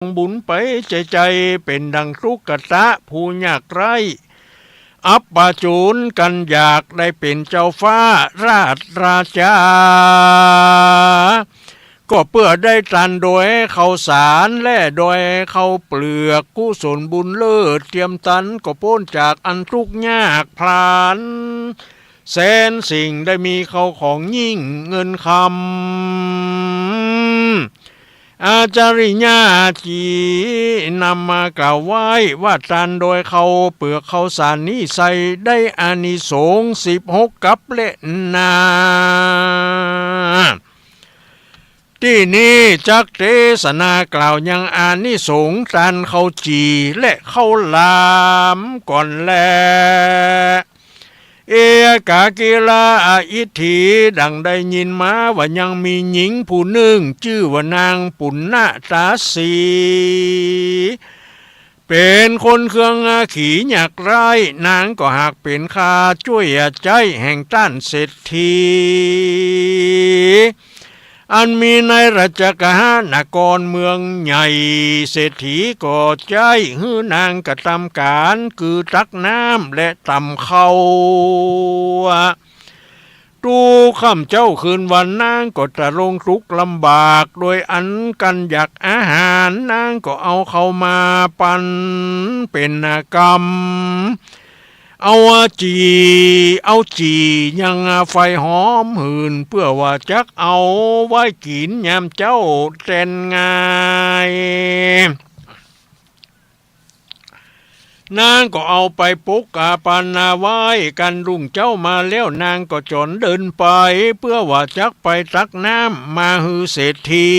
บุญไปใจเป็นดังทุกกตะผู้ยากไร้อัปปาจูนกันอยากได้เป็นเจ้าฟ้าราชาก็เพื่อได้ตรันโดยเขาสารและโดยเขาเปลือกกุศลบุญเลิศเตรียมตันก็พ้นจากอันทุกข์ยากพลานแสนสิ่งได้มีเขาของยิ่งเงินคำอาจาริยาจีนำมากล่าวไว้ว่าตรันโดยเขาเปลือกเขาสารนี้ใส่ได้อานิสงส์16กับเละนาที่นี้จักเทศนากล่าวยังอานิสงส์ตรันเขาจีและเขาลามก่อนแลเอกากิลาอิทธิดังได้ยินมาว่ายังมีหญิงผู้หนึ่งชื่อว่านางปุณณตาสีเป็นคนเครื่องขี่อยากไร้นางก็หากเป็นข้าช่วยใจแห่งต้านเศรษฐีอันมีในราชกาลนครเมืองใหญ่เศรษฐีก็ใจฮื้อนางกระทำการคือตักน้ำและตำข้าวดูข้ามเจ้าคืนวันนางก็จะลงทุกข์ลำบากโดยอันกันอยากอาหารนางก็เอาเข้ามาปันเป็นกรรมเอาจียังไฟหอมหื่นเพื่อว่าจักเอาไว้กินยามเจ้าแตนงายนางก็เอาไปปุกกาปานาไว้กันรุ่งเจ้ามาแล้วนางก็จนเดินไปเพื่อว่าจักไปตักน้ำมาฮือเศรษฐี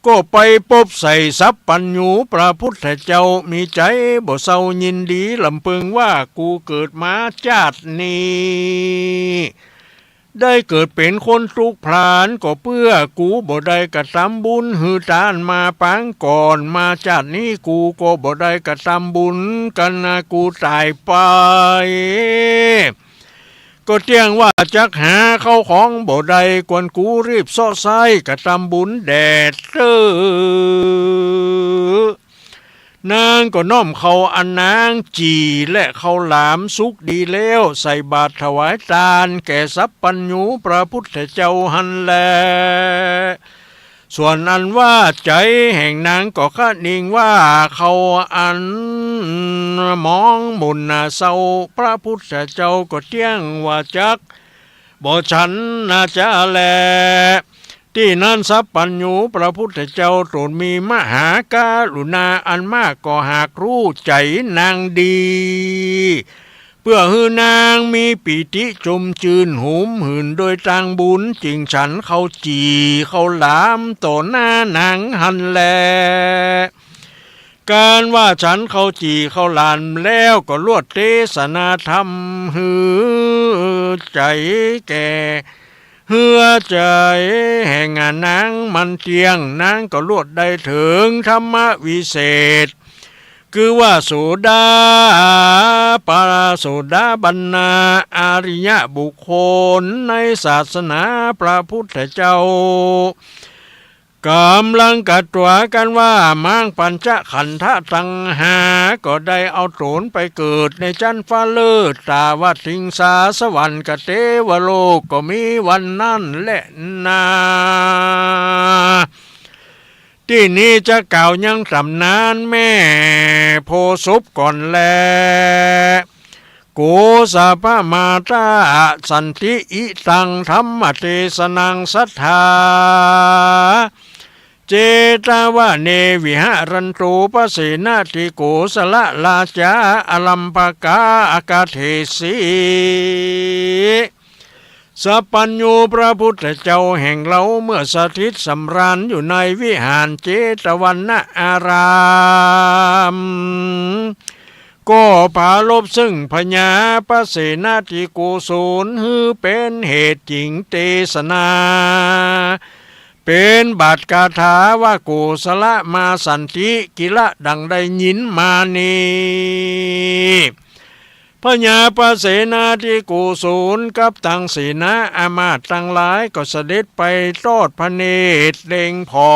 ก็ไปพบใส่ทรัพย์ปัญญูพระพุทธเจ้ามีใจบ่เศร้ายินดีลำพึงว่ากูเกิดมาชาตินี้ได้เกิดเป็นคนทุกข์พลานก็เพื่อกูบ่ได้กระทำบุญหือตานมาปางก่อนมาชาตินี้กูก็บ่ได้กระทำบุญกันนะกูตายไปก็เที่ยงว่าจักหาเข้าของบ่ได้กวนกูรีบซ้อไส้กระทำบุญแดดนางก็น้อมเขาอันนางจีและเขาหลามสุกดีแล้วใส่บาตรถวายทานแก่ทรัพย์ปัญญูพระพุทธเจ้าหันแลส่วนอันว่าใจแห่งนางก็คาดนิ่งว่าเขาอันมองมุนเศร้าพระพุทธเจ้าก็เที่ยงว่าจักบ่ฉันน่าจะแลที่นั้นทรัพย์ปัญญูพระพุทธเจ้าตรัสมีมหากรุณาอันมากก็หากรู้ใจนางดีเพื่อให้นางมีปิติจมจืนหุมหื่นโดยทางบุญจริงฉันเขาจีเขาหลามต่อหน้านางหันแลการว่าฉันเขาจีเขาหลานแล้วก็ลวดเทศนาธรรมหือใจแก่เฮือใจแห่งนางมันเทียงนางก็ลวดได้ถึงธรรมวิเศษคือว่าโสดาปาโสดาบันนาอาริยบุคคลในศาสนาพระพุทธเจ้ากำลังกัดตัวกันว่ามังปัญจขันธตังหาก็ได้เอาโถนไปเกิดในจันฟ้าเลิศตาวัดทิงสาสวรรค์กเทวโลกก็มีวันนั้นแหละนาที่นี้จะกล่าวยังสำนานแม่โพสุปก่อนแลโกสะพะมาตาสันติอิตังธรรมเทศนังสัทธาเจตาวะเนวิหารันโตปเสนาติโกสละลาจาอลัมภกาอากาเทสีสัพพัญญูพระพุทธเจ้าแห่งเราเมื่อสถิตสำราญอยู่ในวิหารเจตวันนะอารามก็ผาลบซึ่งพญาปเสนาธิโกศลฮือเป็นเหตุจริงเทศนาเป็นบาทคาถาว่าโกศลมาสันติกิละดังได้ยินมานี้พญาปเสนาธิโกศลกับตังเสนาอามาตย์ทั้งหลายก็เสด็จไปทอดพระเนตรเล็งพอ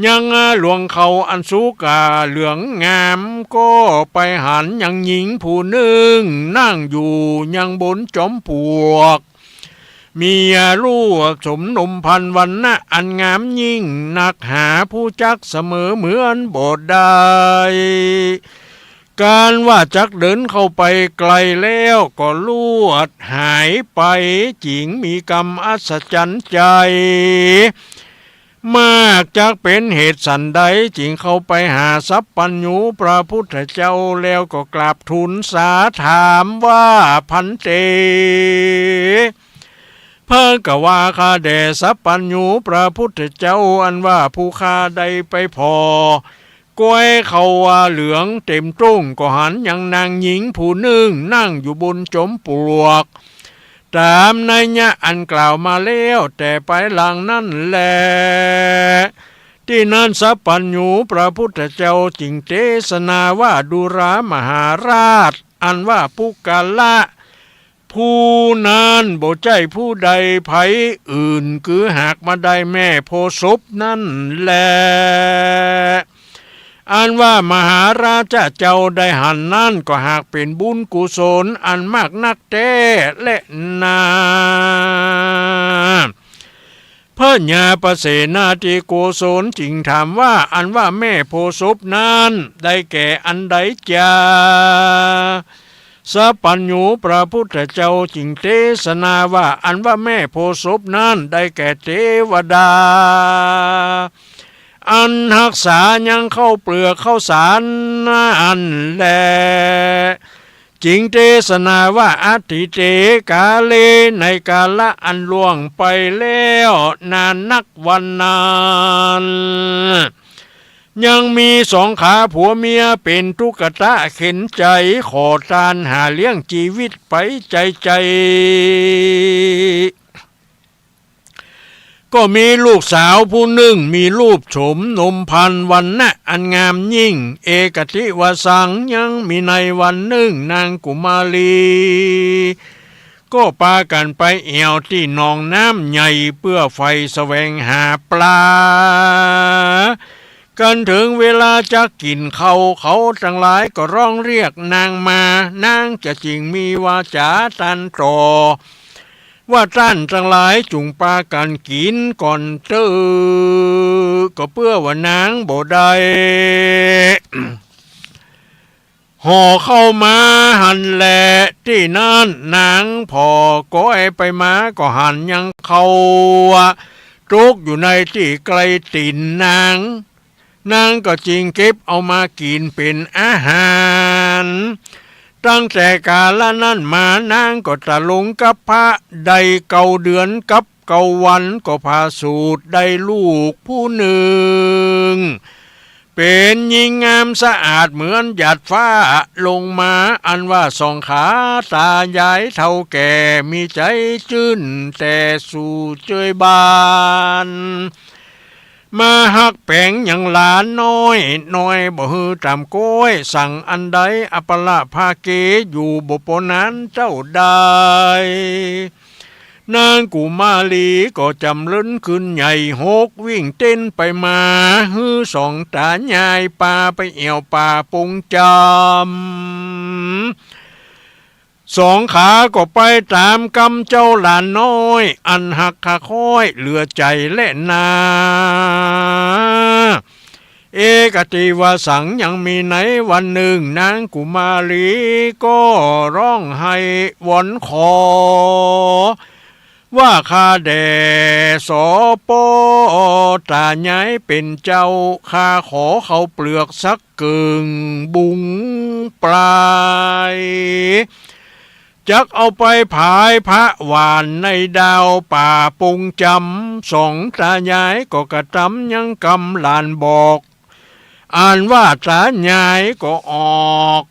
ยังหลวงเขาอันสุกาเหลืองงามก็ไปหันยังหญิงผู้หนึ่งนั่งอยู่ยังบนจอมปลวกมีลูกสมนมพันวันนะอันงามยิ่งนักหาผู้จักเสมอเหมือนบทได้การว่าจักเดินเข้าไปไกลแล้วก็ลวดหายไปจิงมีกรรมอัศจรรย์ใจมากจากเป็นเหตุสันใดจิงเข้าไปหาสัพพัญญูพระพุทธเจ้าแล้วก็กราบทูลสาถามว่าพันเตเพิ่งกว่าข้าแด่สัพพัญญูพระพุทธเจ้าอันว่าผู้ข้าใดไปพอกล้วยเขาว่าเหลืองเต็มตุ้งก็หันยังนางหญิงผู้หนึ่งนั่งอยู่บนจอมปลวกตามนัยยะอันกล่าวมาแล้วแต่ไปหลังนั่นแหละที่นั้นสัพพัญญูพระพุทธเจ้าจึงเทศนาว่าดุรามหาราชอันว่าปุกาละผู้นั้นบ่ใจผู้ใดไผอื่นคือหากมาได้แม่โพศพนั่นแหละอันว่ามหาราชเจ้าได้หันนั่นก็หากเป็นบุญกุศลอันมากนักแท้และนาเพื่อญาประเสนาธิโกศลจึงถามว่าอันว่าแม่โพศพนั้นได้แก่อันใดจาสัพพัญญูพระพุทธเจ้าจึงเทศนาว่าอันว่าแม่โพศพนั้นได้แก่เทวดาอันรักษายังเข้าเปลือกเข้าสารอันแลจริงเทศนาว่าอธิเตกาเลในกาละอันล่วงไปแล้วนานนักวันนานยังมีสองขาผัวเมียเป็นทุกตะเข็นใจขอทานหาเลี้ยงชีวิตไปใจก็มีลูกสาวผู้หนึ่งมีรูปโฉมนมพันวันนะอันงามยิ่งเอกทิวสังยังมีในวันหนึ่งนางกุมารีก็พากันไปเอี่ยวที่หนองน้ำใหญ่เพื่อไฟแสวงหาปลากันถึงเวลาจะกินเขาทั้งหลายก็ร้องเรียกนางมานางจะจริงมีวาจาตันต่อว่าท่านทั้งหลายจุงปากันกินก่อนเต้อก็เพื่อว่านางบ่ได้ ห่อเข้ามาหันแหละที่นั่นนางพอก้อยไปมาก็หันยังเขาจุกอยู่ในที่ไกลตินนางก็จริงเก็บเอามากินเป็นอาหารตั้งแต่กาลนั้นมานางก็ตะลงกับพระได้เก่าเดือนกับเก่าวันก็พาสูตรได้ลูกผู้หนึ่งเป็นหญิงงามสะอาดเหมือนหยาดฟ้าลงมาอันว่าสองขาตายายเท่าแก่มีใจจื้นแต่สู่เจยบานมาหักแผงอย่างหลานน้อยบ่ฮือตามก้อยสั่งอันใดอปละภาเกอยู่บ่ปนั้นเจ้าได้นางกุมาลีก็จำเลิ้นขึ้นใหญ่หกวิ่งเต้นไปมาฮือสองตายายปาไปเอี่ยวป่าปงจำสองขาก็ไปตามกำเจ้าหลานน้อยอันหักขาค้อยเหลือใจและนาเอกติวสังยังมีในวันหนึ่งนางกุมารีก็ร้องไห้วอนขอว่าข้าแด่สอปอตาใหญ่เป็นเจ้าข้าขอเขาเปลือกสักกึ่งบุงปลายจักเอาไปผายพระหวานในดาวป่าปงจำสองตายายก็กระทำยังกำลานบอกอ่านว่าตายายก็ออก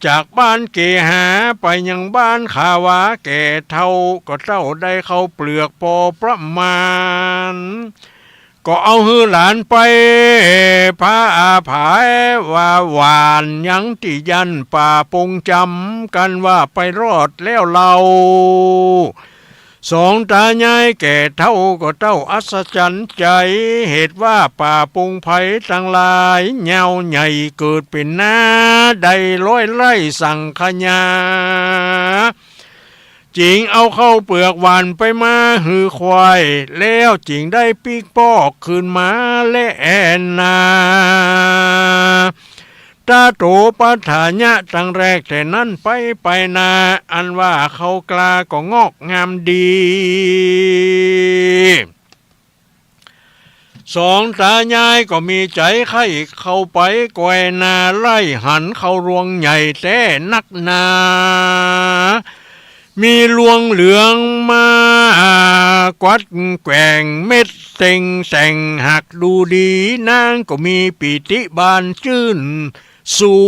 จากบ้านเกหาไปยังบ้านขาวาแก่เท่าก็เจ้าได้เข้าเปลือกพอประมาณก็เอาฮือหลานไปพระอาภายว่าหวานยังที่ยันป่าปงจำกันว่าไปรอดแล้วเรา สองตายายแก่เท่าก็เต้าอัศจรรย์ใจเหตุว่าป่าปงไผ่ตั้งหลายเหงาใหญ่เกิดเป็นหน้าได้ร้อยไร่สั่งขยาจิงเอาเข้าเปลือกหวานไปมาหือควายแล้วจิงได้ปีกปอกขึ้นมาและแอนนาตาโตปัฏฐานะตั้งแรกแต่นั้นไปนาอันว่าเขากลาก็งอกงามดีสองตายายก็มีใจไข้เข้าไปแกวนาไล่หันเข้ารวงใหญ่แต่นักนามีลวงเหลืองมากวัดแกว่งเม็ดเต็งแสงหักดูดีนางก็มีปิติบานชื่นสู่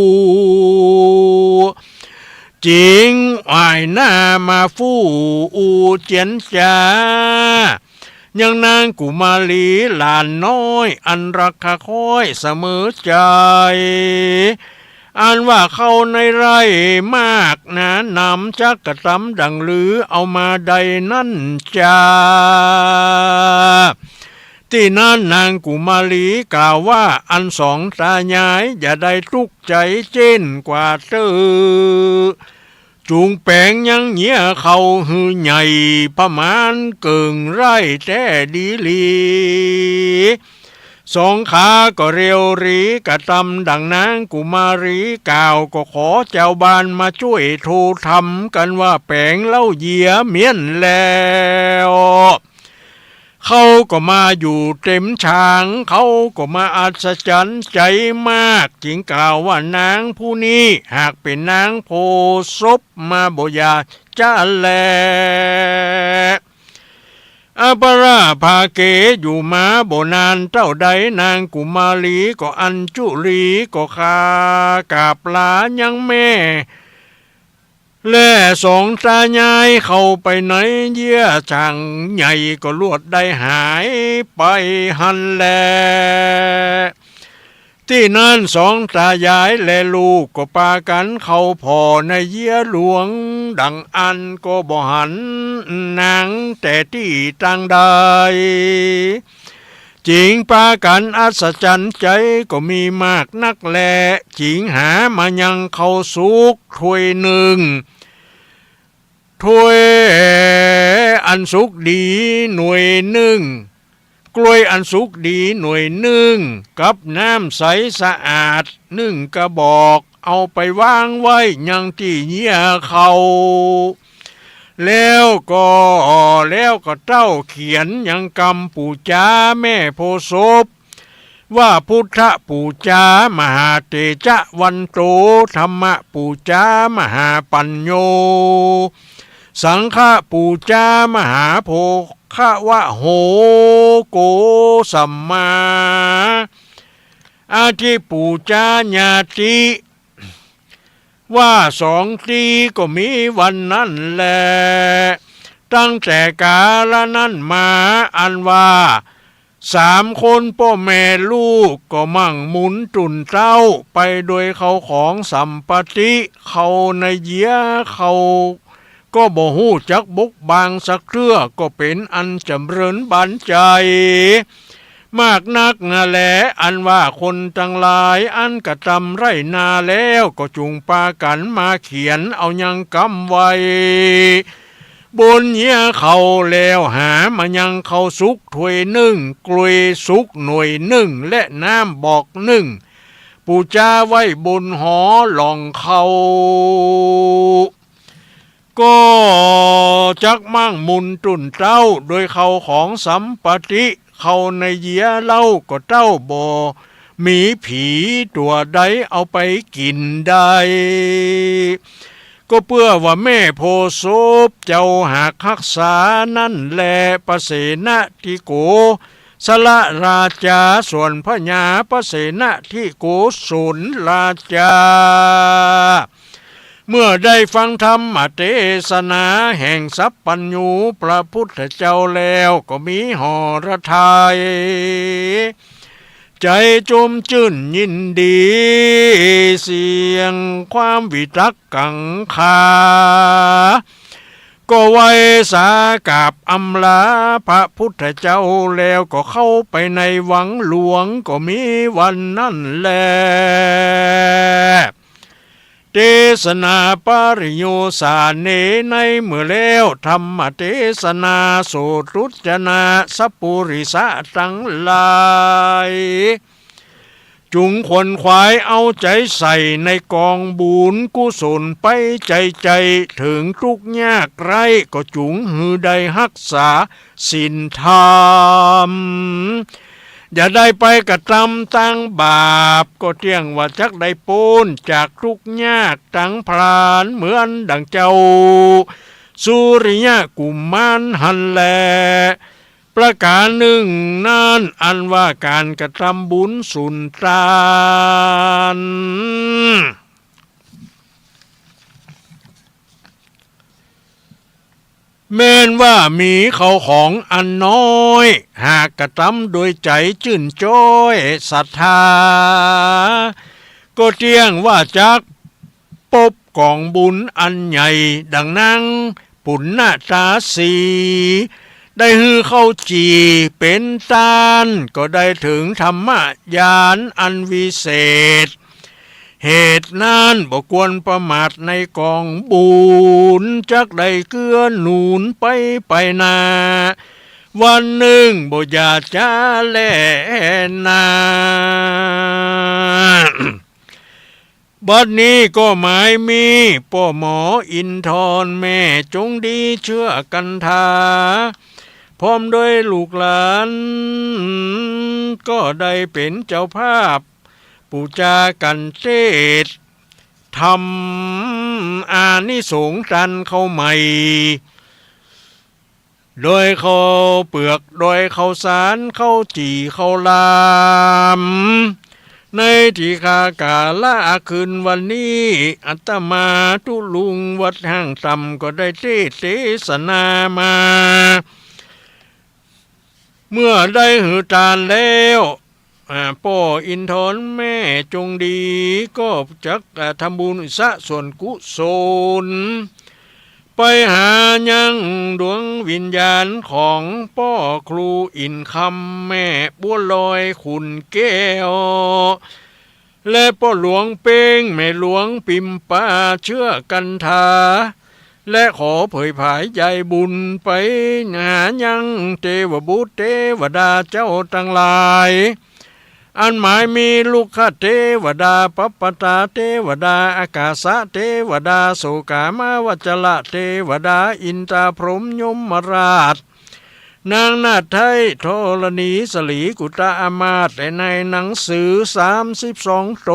จิงวายหน้ามาฟู่อูเจียนจายังนางกุมาลีหลานน้อยอันรักคค่อยเสมอใจอันว่าเขาในไร่มากนะนำจักกระตำดังลือเอามาใดนั่นจาที่นั่นนางกุมาลีกล่าวว่าอันสองตายายอย่าได้ทุกข์ใจเจนกว่าเตอจูงแปงยังเหี้ยเขาหือใหญ่ประมาณเกิงไร่แท้ดีลีสองขาก็เรียวรีกระตำดังนางกุมารีกล่าวก็ขอเจ้าบ้านมาช่วยโทรทำกันว่าแปงเล่าเหยียเมียนแล้วเขาก็มาอยู่เต็มช้างเขาก็มาอัศจรรย์ใจมากจึงกล่าวว่านางผู้นี้หากเป็นนางโพศพมาบ่ยาจะแลอาปราภาเกอยู่มาบ่นานเท่าใดนางกุมาลีก็อัญจุลีก็คากาบลายังแม่และสองตายายเข้าไปไหนเยี่ยช่างใหญ่ก็ลวดได้หายไปหันแลที่นั่นสองตายายและลูกก็ปากันเข้าพอในเยี่ยหลวงดังอันก็บ่หันนางแต่ที่ต่างใดจิงปากันอัศจรรย์ใจก็มีมากนักแลจิงหามายังเข้าสุกถ้วยหนึ่งถ้วยอันสุกดีหน่วยหนึ่งกล้วยอันสุกดีหน่วยหนึ่งกับน้ำใสสะอาดหนึ่งกระบอกเอาไปวางไว้ยังที่เหี้ยเขาแล้วก็เต้าเขียนยังกำปู่จาแม่โพศพว่าพุทธปู่จามหาเตจะวันโตธรรมปู่จามหาปัญโยสังฆปู่จามหาโพควะโหโกสัมมาอาทิปู่จาญาติว่าสองตีก็มีวันนั้นแหละตั้งแต่กาลนั้นมาอันว่าสามคนพ่อแม่ลูกก็มั่งหมุนตุนเต้าไปโดยเขาของสัมปติเขาในเยียเขาก็บ่ฮู้จักบุกบางสักเครือก็เป็นอันจำเริญบันใจมากนักนาแลอันว่าคนทั้งหลายอันกระทำไรนาแล้วก็จุงปากันมาเขียนเอายังกำไว้บนเหี้ยเขาแล้วหามายังเขาสุกถ้วยหนึ่งกล้วยสุกหน่วยหนึ่งและน้ำบอกหนึ่งปูจาไว้บนหอหลองเขาก็จักมั่งมุนตุนเต้าโดยเขาของสัมปติเขาในเยียเล่าก็เต้าบ่มีผีตัวใดเอาไปกินได้ก็เพื่อว่าแม่โพศพเจ้าหากรักษานั่นแลประเสนะทิโกสละราชาส่วนพญาประเสนะทิโกสุนราชาเมื่อได้ฟังธรรมเทศนาแห่งสัพพัญญูพระพุทธเจ้าแล้วก็มีหรทัยใจจมชื่นยินดีเสียงความวิตกกังขา ก็ไว้สากราบอำลาพระพุทธเจ้าแล้วก็เข้าไปในวังหลวงก็มีวันนั่นแหละเทศนาปริโยสาเนในเมื่อแล้วธรรมเทศนาโสรุจนาสัพปุริสะทั้งหลายจุงขวนขวายเอาใจใส่ในกองบุญกุศลไปใจถึงทุกยากไรก็จุงหือได้รักษาศีลธรรมอย่าได้ไปกระทำตั้งบาปก็เที่ยงว่าจักได้ปูนจากทุกยากตั้งพรานเหมือนดังเจ้าสุริยะกุมารหันแลประการหนึ่งนั้นอันว่าการกระทำบุญสุนทานแม้นว่ามีเขาของอันน้อยหากกระทำโดยใจชื่นจ้อยศรัทธาก็เที่ยงว่าจักปบกองบุญอันใหญ่ดังนั้นปุณณตาสีได้ฮือเข้าจีเป็นตานก็ได้ถึงธรรมญาณอันวิเศษเหตุนั้นบ่ควรประมาทในกองบุญจักได้เกื้อหนุนไปนาวันหนึ่งบ่อยากจะแลนาบัดนี้ก็หมายมีพ่อหมออินทรแม่จงดีเชื่อกันทาพร้อมด้วยลูกหลานก็ได้เป็นเจ้าภาพปูจากันเทศทำอานิสงส์กันเข้าใหม่โดยเขาเปลือกโดยเขาสารเขาจีเขาลามในที่คากาละคืนวันนี้อัตมาทุลุงวัดห้างต่ำก็ได้เทศนามาเมื่อได้หือทานแล้วพ่ออินทรแม่จงดีก็จักทำบุญสะส่วนกุศลไปหายังดวงวิญญาณของพ่อครูอินคำแม่บัวลอยขุนแก้วและพ่อหลวงเป้งแม่หลวงปิมปาเชื่อกันทาและขอเผยผายใจบุญไปหายังเทวบุตรเทวดาเจ้าทั้งหลายอันหมายมีลูกขเทวดาปัปปตาเทวดาอากาสะเทวดาโสกามาวจละเทวดาอินทราพรหมยมราชนางนาถไทยธรณีสลีกุตาอามาตในหนังสือ32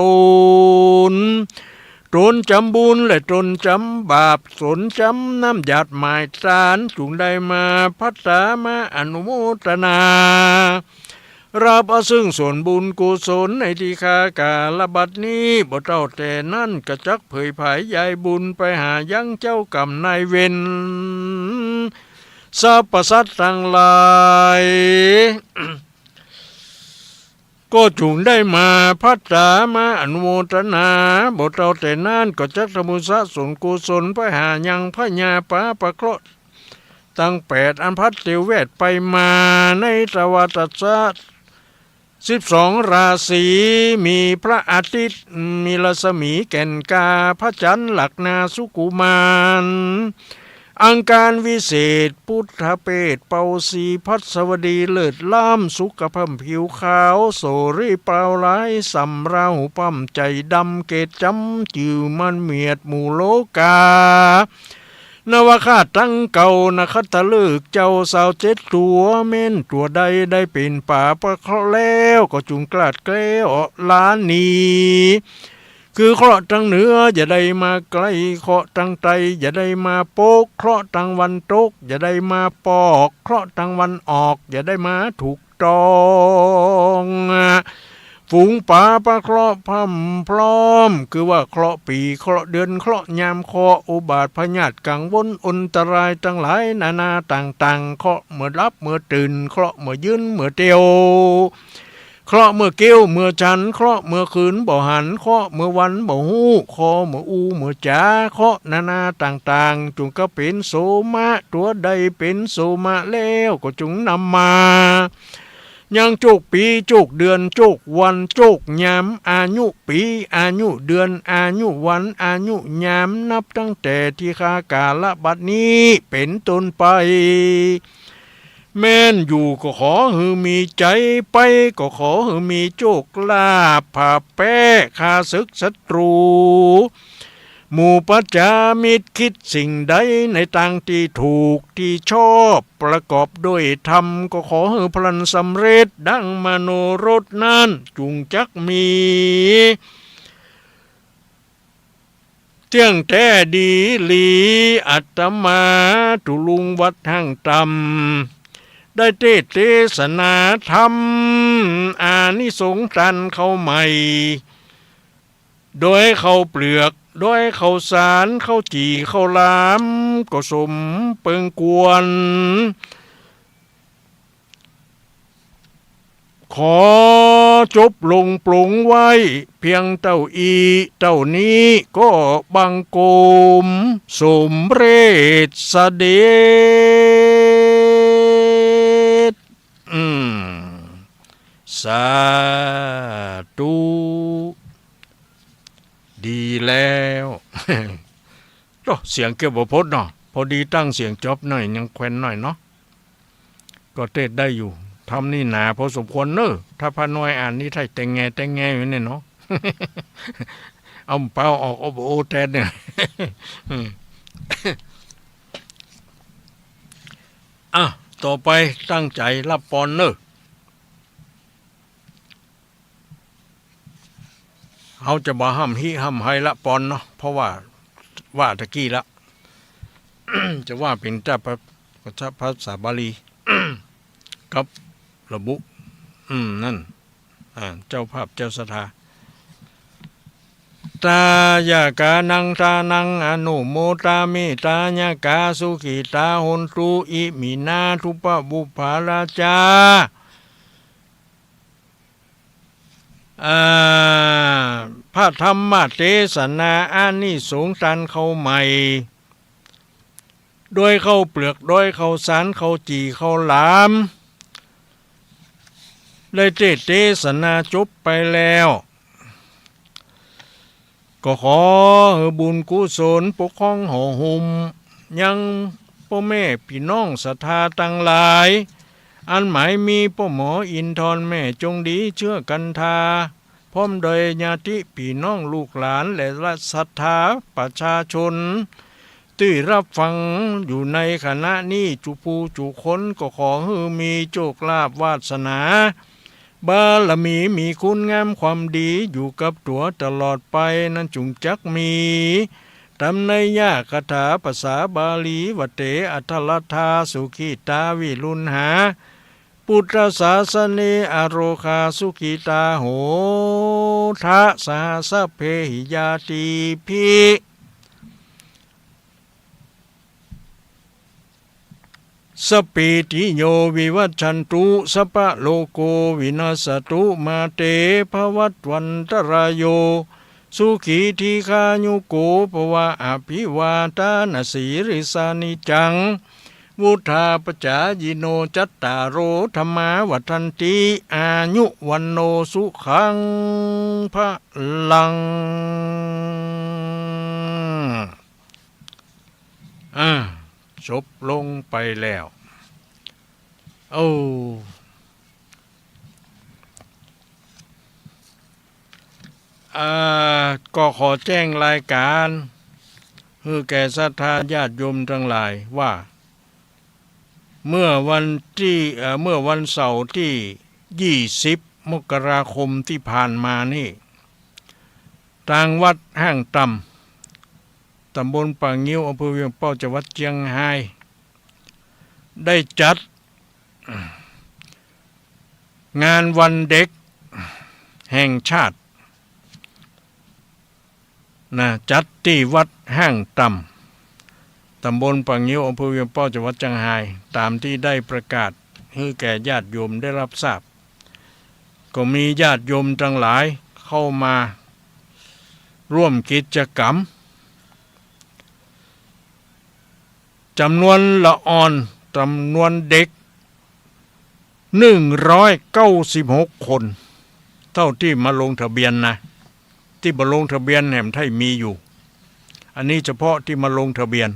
ตนจำบุญและตนจำบาปสนจำน้ำหยาดหมายตานจุงได้มาพัฒนาอนุโมทนารับเอาซึ่งส่วนบุญกุศลในที่คากาลบัดนี้บ่เจ้าแต่นั่นกระจักเผยผายยายบุญไปหายังเจ้ากรรมนายเวรสรรพสัตว์ทั้งหลายก็จุงได้มาพัฒนาอนุโมทนาบ่เจ้าแต่นั่นก็จักทำบุญสะสมกุศลไปหายังพญาปาประเคราะห์ตั้ง8อันพัดเตวแวดไปมาในตวัฏจักร12ราศีมีพระอาทิตย์มีรัศมีแก่นกาพระจันทร์หลักนาสุกุมารอังการวิเศษพุทธเปตเปาสีพัสวดีเลิศล้ำสุขพัมผิวขาวโสริเปล่าไหลสำเราปั้มใจดำเกตจำจือมันเมียดหมู่โลกานวคาตั้งเก่านะคัตลึกเจ้าสาว7ตัวเม่นตัวใดได้เป็นป่าประเคราะห์แล้วก็จุงกลาดแกล้วล้านนี้คือเคราะห์ทางเหนืออย่าได้มาไกลเคราะห์ทางใต้อย่าได้มาโปกเคราะห์ทางวันตกอย่าได้มาปอกเคราะห์ทางวันออกอย่าได้มาถูกต้องฝูงป่าประเคราะห์พำพร้อมคือว่าเคราะห์ปีเคราะห์เดือนเคราะห์ยามเคราะห์อุบาทพยาธิกังวลอันตรายทั้งหลายนานาต่างๆเคราะห์เมื่อรับเมื่อตื่นเคราะห์เมื่อยืนเมื่อเตียว เคราะห์เมื่อเกี้ยวเมื่อจันเคราะห์เมื่อคืนบ่หันเคราะห์เมื่อวันบ่ฮู้คอเมื่ออูเมื่อจ๋าเคราะห์นานาต่างๆจงก็เป็นโสมะตัวใดเป็นโสมะแล้วก็จงนำมายังโจกปีโจกเดือนโจกวันโจกยามอายุปีอายุเดือนอายุวันอายุยามนับตั้งแต่ที่ข้ากาลบัดนี้เป็นต้นไปแม่นอยู่ก็ขอให้มีใจไปก็ขอให้มีโชคลาภผ่าแป้ข้าศึกศัตรูหมู่ปัจจามิตรคิดสิ่งใดในทางที่ถูกที่ชอบประกอบด้วยธรรมก็ขอให้พลันสำเร็จดังมโนรสนั้นจุงจักมีเที่ยงแท้ดีหลีอัตมาตุลุงวัดห้างตำได้เทศนาธรรมอานิสงส์ตันเข้าใหม่โดยเข้าเปลือกโดยเข้าสารเข้าจีเข้าลามก็สมเปิงกวนขอจบลงปลงไว้เพียงเต้านี้ก็บังโกมสมเร็จเสด็จสาธุดีแล้วก็เสียงเกี่ยวกับพจน์เนาะพอดีตั้งเสียงจบหน่อยยังแควนหน่อยเนาะก็เทศได้อยู่ทำนี่หนาพอสมควรเนอะถ้าพระน้อยอ่านนี่ไทยแต่งแง่อยู่เนี่ยเนาะ เอาเปล่าออกโอแทนเนี่ย ต่อไปตั้งใจรับปอนเนอะเขาจะบ่ห้ำห้ำให้ละปอนเนาะเพราะว่าตะกี้ละ จะว่าเป็นเจ้าภาษาบาลี กับระบุนั่นเจ้าภาพเจ้าสถาตายากานังตานังอนุโมตามิตายากาสุขิตาหนตุอิมินาทุปบุภาราชาพระธรรมเทศนาอานิสงส์ตันเข้าใหม่โดยเข้าเปลือกโดยเข้าสารเข้าจีเข้าหลามได้เทศนาจบไปแล้วก็ขอบุญกุศลปกครองห่อหุ้มยังพ่อแม่พี่น้องศรัทธาตั้งหลายอันหมายมีพ่อหมออินทร์แม่จงดีเชื่อกันทาพร้อมโดยญาติพี่น้องลูกหลานและศรัทธาประชาชนที่รับฟังอยู่ในขณะนี้จุผู้จุคนก็ขอให้มีโชคลาภวาสนาบารมีคุณงามความดีอยู่กับตัวตลอดไปนั้นจุงจักมีตำในยาคาถาภาษาบาลีวเตอัทลทาสุขิตาวิรุณหาพุทธศาสเนอโรคาสุขิตาโหทะสหสเพหิยาติภิสปีติโยวิวัชชันตุสัพพะโลโกวินาศตุมาเตภวัตวันตรายโยสุขีทีคายุโกภวะอภิวาทานสีริสานิจังวุธาปจายโนจัตตารโอธรรมาวัฏันติอายุวันโนสุขังพะลังจบลงไปแล้วก็ขอแจ้งรายการให้แก่ศรัทธาญาติโยมทั้งหลายว่าเมื่อวันเสาร์ที่20 มกราคมที่ผ่านมานี่ทางวัดห้างต่ำตำบลป่างิ้วอำเภอเวียงเป้าจังหวัดเชียงรายได้จัดงานวันเด็กแห่งชาติจัดที่วัดห้างต่ำตำบลป่างิ้วอำเภอเวียงเป้าจังหวัดเชียงรายตามที่ได้ประกาศให้แก่ญาติโยมได้รับทราบ ก็มีญาติโยมทั้งหลายเข้ามาร่วมกิจกรรมจำนวนละอ่อนจำนวนเด็ก196 คนเท่าที่มาลงทะเบียนนะที่มาลงทะเบียนแหมไทยมีอยู่อันนี้เฉพาะที่มาลงทะเบียน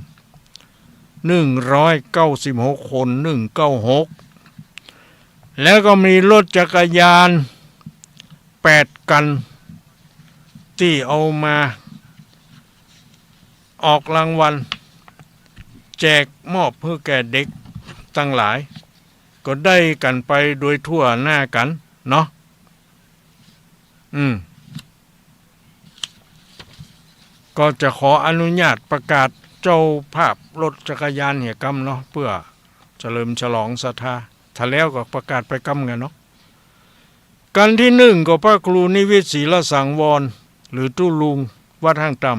196 คน196แล้วก็มีรถจักรยาน8 คันที่เอามาออกรางวัลแจกมอบเพื่อแก่เด็กตั้งหลายก็ได้กันไปโดยทั่วหน้ากันเนาะก็จะขออนุญาตประกาศเจ้าภาพรถจักรยานเหี่ยกำเนาะเพื่อเฉลิมฉลองศรัทธาถ้าแล้วก็ประกาศไปกำกันเนาะกันที่1ก็พระครูนิวิตศรีละสังวรหรือตู้ลุงวัดห้างต่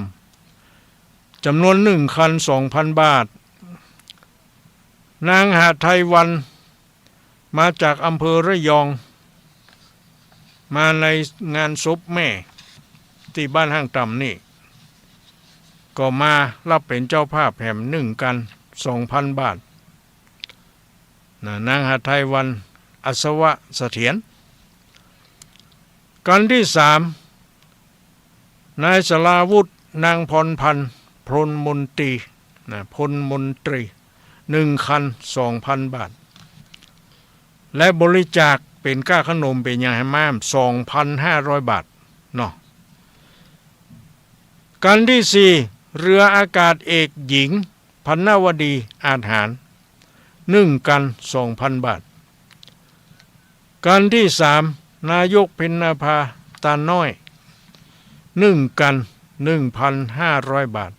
ำจำนวน1 คัน 2,000 บาทนางหาไทยวันมาจากอำเภอระยองมาในงานศพแม่ที่บ้านห้างต่ำนี่ก็มารับเป็นเจ้าภาพแห่ม1 กัน 2,000 บาทนางหาไทยวันอัศวะเสถียรกันที่3นายสลาวุฒินางพรพันธ์พลมนตรีพลมนตรี1 คัน 2,000 บาทและบริจาคเป็นค่าขนมเป็นอย่างให้ม้าม 2,500 บาทเนาะกันที่4เรืออากาศเอกหญิงพันนวดีอาจหาร1 กัน 2,000 บาทกันที่3นายกเพ็ญนภาตาน้อย1 กัน 1,500 บาท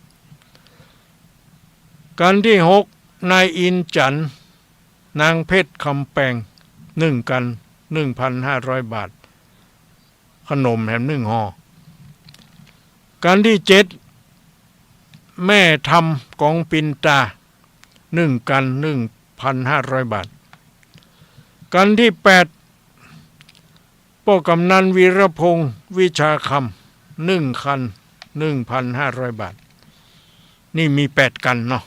กันที่6นายอินจันทร์นางเพชรคำแปง1 กัน 1,500 บาทขนมแหม1 ห่อกันที่7แม่ทำกองปินตา1 กัน 1,500 บาทกันที่8พ่อกำนันวีรพงศ์วิชาคำ1 คัน 1,500 บาทนี่มี8 กันเนาะ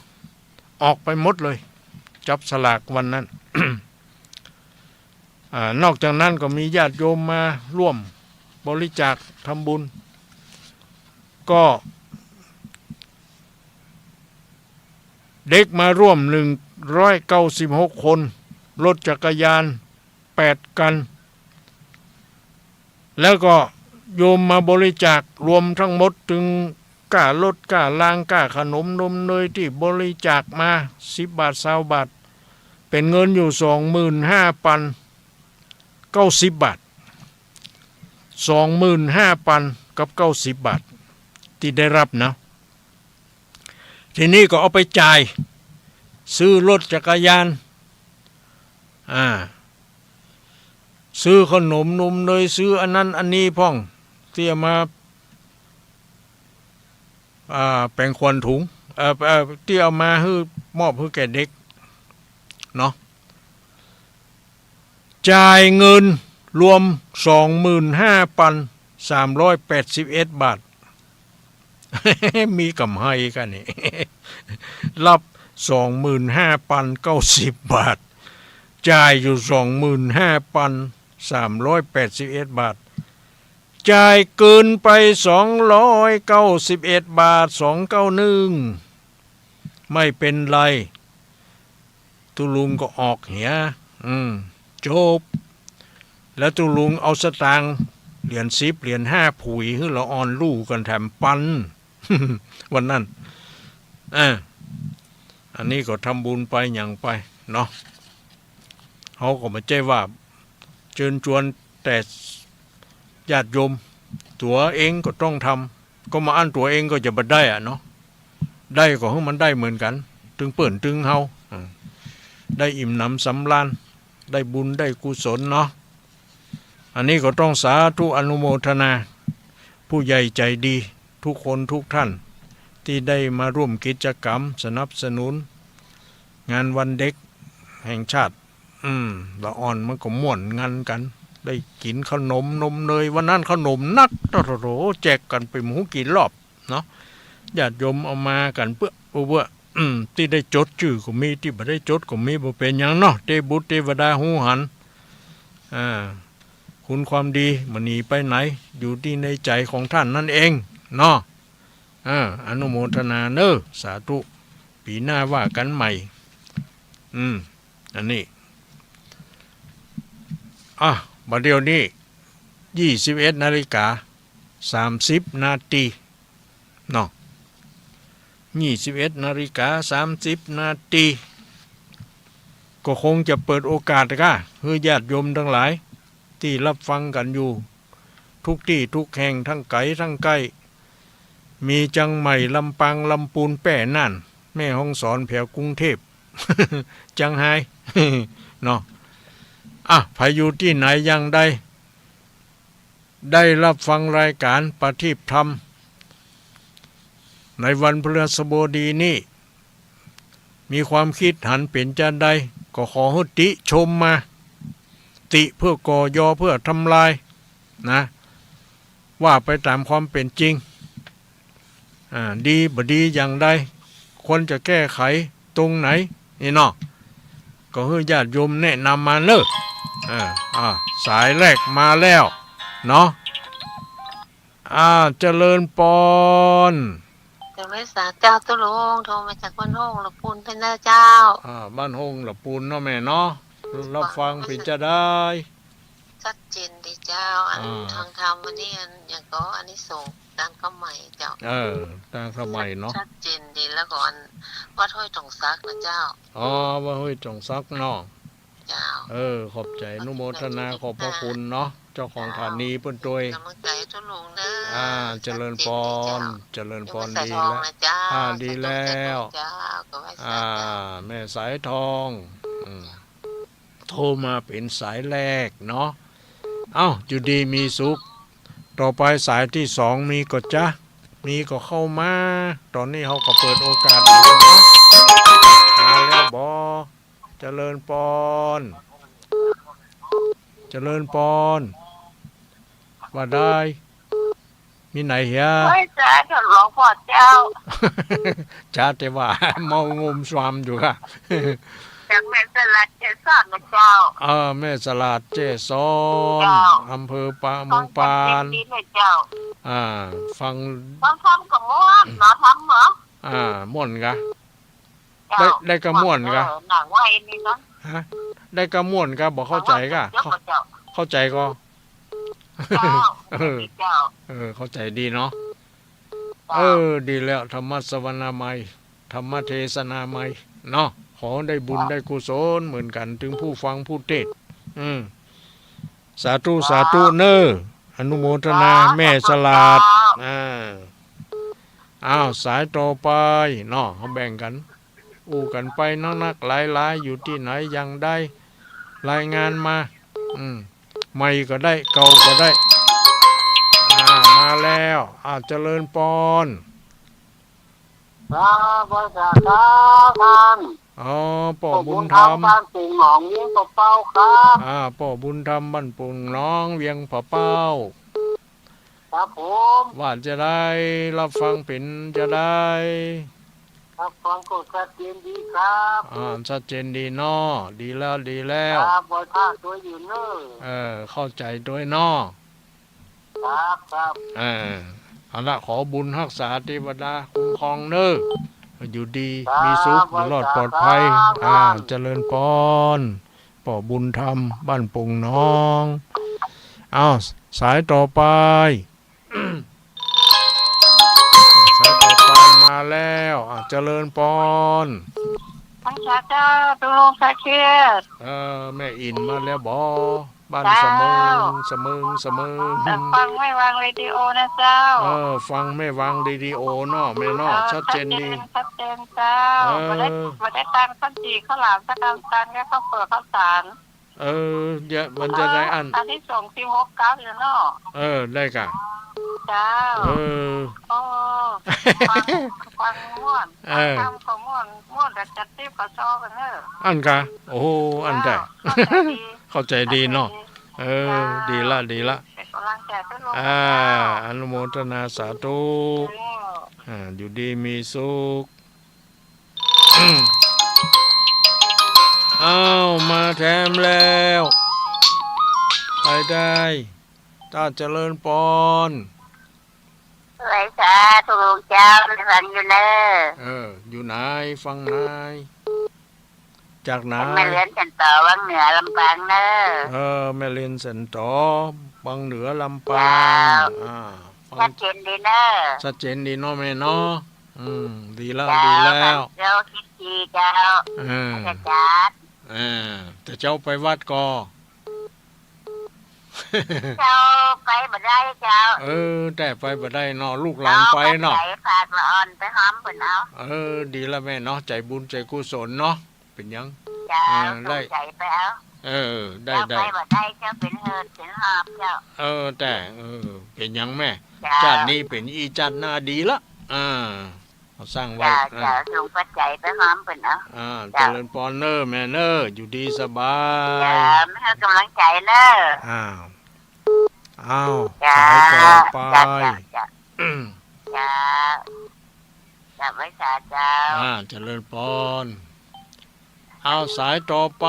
ออกไปหมดเลยจับสลากวันนั้น นอกจากนั้นก็มีญาติโยมมาร่วมบริจาคทำบุญก็เด็กมาร่วม196 คนรถจักรยาน8 กันแล้วก็โยมมาบริจาครวมทั้งหมดถึงก้ารถก้าล่างก้าขนมนมเนยที่บริจาคมา10 บาท20 บาทเป็นเงินอยู่ 25,090 บาท 25,090 บาทที่ได้รับนะทีนี้ก็เอาไปจ่ายซื้อรถจักรยานซื้อขนมนมเนยซื้ออันนั้นอันนี้พ่องเตรียมมาแปลงควันถุงที่เอามาให้มอบให้แก่เด็กเนาะจ่ายเงินรวม 25,381 บาท มีกำไรกันนี่ รับ 25,090 บาทจ่ายอยู่ 25,381 บาทจ่ายเกินไป291 บาท291ไม่เป็นไรตุลุงก็ออกเหียจบแล้วตุลุงเอาสตางค์เหรียญ10เหรียญ5ผุยให้เราอ่อนลู่กันแถมปัน วันนั้นอันนี้ก็ทำบุญไปอย่างไปเนาะเขาก็ไม่ใช่ว่าเชิญชวนแต่ญาติโยมตัวเองก็ต้องทำก็มาอั้นตัวเองก็จะบัดได้เนาะได้ก็ให้มันได้เหมือนกันถึงเปิ่นถึงเฮาได้อิ่มหนำสำราญได้บุญได้กุศลเนาะอันนี้ก็ต้องสาธุอนุโมทนาผู้ใหญ่ใจดีทุกคนทุกท่านที่ได้มาร่วมกิจกรรมสนับสนุนงานวันเด็กแห่งชาติละอ่อนมันก็ม่วนงานกัน ได้กินขนมนมเนยวันนั้นขนมนักโอ้โหแจกกันไปหมูกี่รอบเนาะญาติโยมเอามากันเพื่อที่ได้จดชื่อก็มีที่บ่ได้จดก็มีบ่เป็นหยังเนาะเทบุตรเทวดาหูหันคุณความดีมันหนีไปไหนอยู่ที่ในใจของท่านนั่นเองเนาะอนุโมทนาเนอสาธุปีหน้าว่ากันใหม่อันนี้บัดเดี๋ยวนี้21:30 นาทีเนาะ21:30 นาทีก็คงจะเปิดโอกาสค่ะให้ญาติโยมทั้งหลายที่รับฟังกันอยู่ทุกที่ทุกแห่งทั้งไกลทั้งใกล้มีจังใหม่ลำปางลำปูนแป้น่านแม่ฮ่องสอนแถวกรุงเทพ จังไห้ เนาะพายุที่ไหนยังได้รับฟังรายการประทีปธรรมในวันพฤหัสบดีนี้มีความคิดหันเป็นจะใดก็ขอให้ติชมมาติเพื่อก่อยอเพื่อทำลายนะว่าไปตามความเป็นจริงดีบ่ดีอย่างใดควรจะแก้ไขตรงไหนนี่เนาะก็ให้ญาติโยมแนะนำมาเนอะสายแรกมาแล้วเนาะเจริญปอนจะไม่สาเจ้าตุลุงโทรมาจากบ้านห้องละปูนเป็นเจ้าบ้านห้องละปูนเนาะแม่เนาะรับฟังเป็นจะได้ชัดเจนดีเจ้าทางธรรมวันนี้อย่างก็อันนี้ส่งตามข้าใหม่เจ้าตามข้าใหม่เนาะชัดเจนดีแล้วก่อนวัดห้วยจงซักนะเจ้าวัดห้วยจงซักเนาะเจ้าขอบใจนุโมทนาขอบพระคุณเนาะเจ้าของฐานีเปิ้นตัวยกำลังใจทุลุงเด้เจริญพรเจริญพรดีแล้วดีแล้วแม่สายทองโทรมาเป็นสายแรกเนาะอยู่ดีมีสุขต่อไปสายที่2มีก็จ้ะมีก็เข้ามาตอนนี้เขาก็เปิดโอกาสอยู่เนาะมาแล้วบอเจริญพรเจริญพรว่าได้มีไหนเฮียไม่จ้าจะหลวงพ่อเจ้าจ้าแต่ว่าเมางมสวามอยู่ค่ะจากแม่สลัดเจสอนนะเจ้าแม่สลัดเจสอนอำเภอปาเมืองปานฟังทำกับม่วนเนาะทำเหรอม่วนกะได้กระม่วนกะหนังไว้นี่เนาะได้กระม่วนกะบอกเข้าใจกะเข้าใจก็เข้าใจดีเนาะดีแล้วธรรมสวนามัยธรรมเทศนามัยเนาะขอได้บุญได้กุศลเหมือนกันถึงผู้ฟังผู้เทศสาธุสาธุเนออนุโมทนาแม่สลาดสายต่อไปเนาะเขาแบ่งกันกันไปนักหลายอยู่ที่ไหนยังได้รายงานมาใหม่ก็ได้เก่าก็ได้มาแล้วเจริญปอนบริษัทท่านป่อบุญธรรมบ้านปุ่งหนองเวียงปะเป้าครับป่อบุญธรรมบ้านปุ่งน้องเวียงปะเป้าครับผมว่าจะได้รับฟังเป็นจะได้รับฟังก็ชัดเจนดีครับชัดเจนดีเนาะดีแล้วครับบริษัทตัวอยู่เนอะเข้าใจด้วยเนาะครับเอาละขอบุญรักษาเทวดาคุ้มครองเน้ออยู่ดีมีสุขอยู่รอดปลอดภัยเจริญพรป่อบุญธรรมบ้านปุ่งน้องสายต่อไป สายต่อไปมาแล้วเจริญพรท่านเจ้าตุลงสะเคียดแม่อินมาแล้วบ่บ้านเสมอฟังไม่วางเรดิโอนะเจ้าฟังไม่วางเรดิโอเนาะแม่เนาะชัดเจนดีชัดเจนเจ้าบ่ได้ตามข้าวจีข้าวหลามสักการแค่ข้าวเปลือกข้าวสารเยอะมันจะได้อันที่ส่งที่69อยู่เนาะได้กะเจ้าฟังม่วนทำของม่วนจัดติ๊บกับซอกันเนอะอันกะโอ้อันได้เข้าใจดีเนาะ เออดีละดีละเป็นกำลังใจให้ลุงอนุโมทนาสาธุอยู่ดีมีสุขอ้าวมาแถมแล้วไปได้ตาเจริญปอนไว้ค่ะทุกเจ้าฟังอยู่เนอะอยู่ไหนฟังไหนจากไหนแม่เลี้ยนกันต่อวังเหนือลำปางเนอะแม่เรียนสันต่อบางเหนือลำปางชัดเจนดีเนอะชัดเจนดีเนาะแม่เนาะดีแล้วดีแล้วเจ้าคิดดีเจ้าจะจัดแต่เจ้าไปวัดก็เจ้าไปบ่ได้เจ้าแต่ไปบ่ได้เนาะลูกหลานไปเนาะฝากละอ่อนไปหอมเพิ่นเอาดีแล้วแม่เนาะใจบุญใจกุศลเนาะเป็นยังได้ใจไปเอาได้ไปบ่ได้เจ้าเป็นเฮิดเป็นหอบเจ้าแต่เป็นยังแม่จัดนี้เป็นอีจัดหน้าดีละเขาสร้างไว้จะส่งปัจจัยไปหอมเพิ่นเอาเจริญพรเนอร์แม่เนอร์อยู่ดีสบายไม่ให้กำลังใจเนอร์อ้าวสายต่อไปจะไว้สาเจ้าเจริญพรเอาสายต่อไป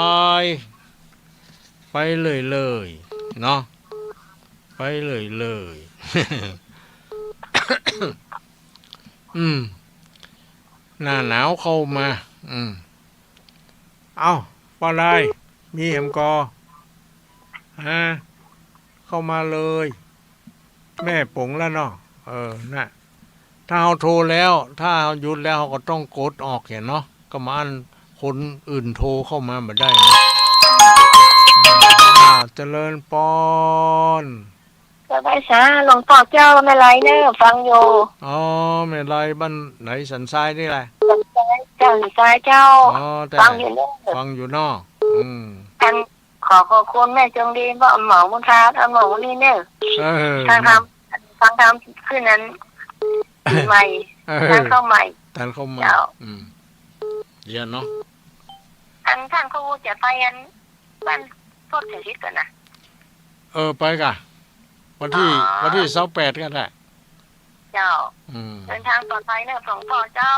เลยเนาะไปเลยหน้าหนาวเข้ามาเอาปอไรมีเห็มกอเข้ามาเลยแม่ปงแล้วเนาะน่ะถ้าเราโทรแล้วถ้าเราหยุดแล้วเราก็ต้องกดออกเห็นเนาะก็มาอันคนอื่นโทรเข้ามาไม่ได้นะเจริญปอนจะไปช้าหลวงพ่อเจ้าไม่ไรเนอะฟังอยู่ไม่ไรบ้านไหนสันทรายนี่แหละเจ้าสันทรายเจ้าฟังอยู่เนอะฟังอยู่เนาะท่านขอบคุณแม่จงดีว่าหมอมุนทาหมอนี่เนอะทางทำขึ้นนั้นใหม่ทางเข้าใหม่เรียนเนาะท่านเขาจะไปบ้านพดเสียชีวิตกันนะไปกันวันที่28กันแหละเจ้าเดินทางปลอดภัยเนอะหลวงพ่อเจ้า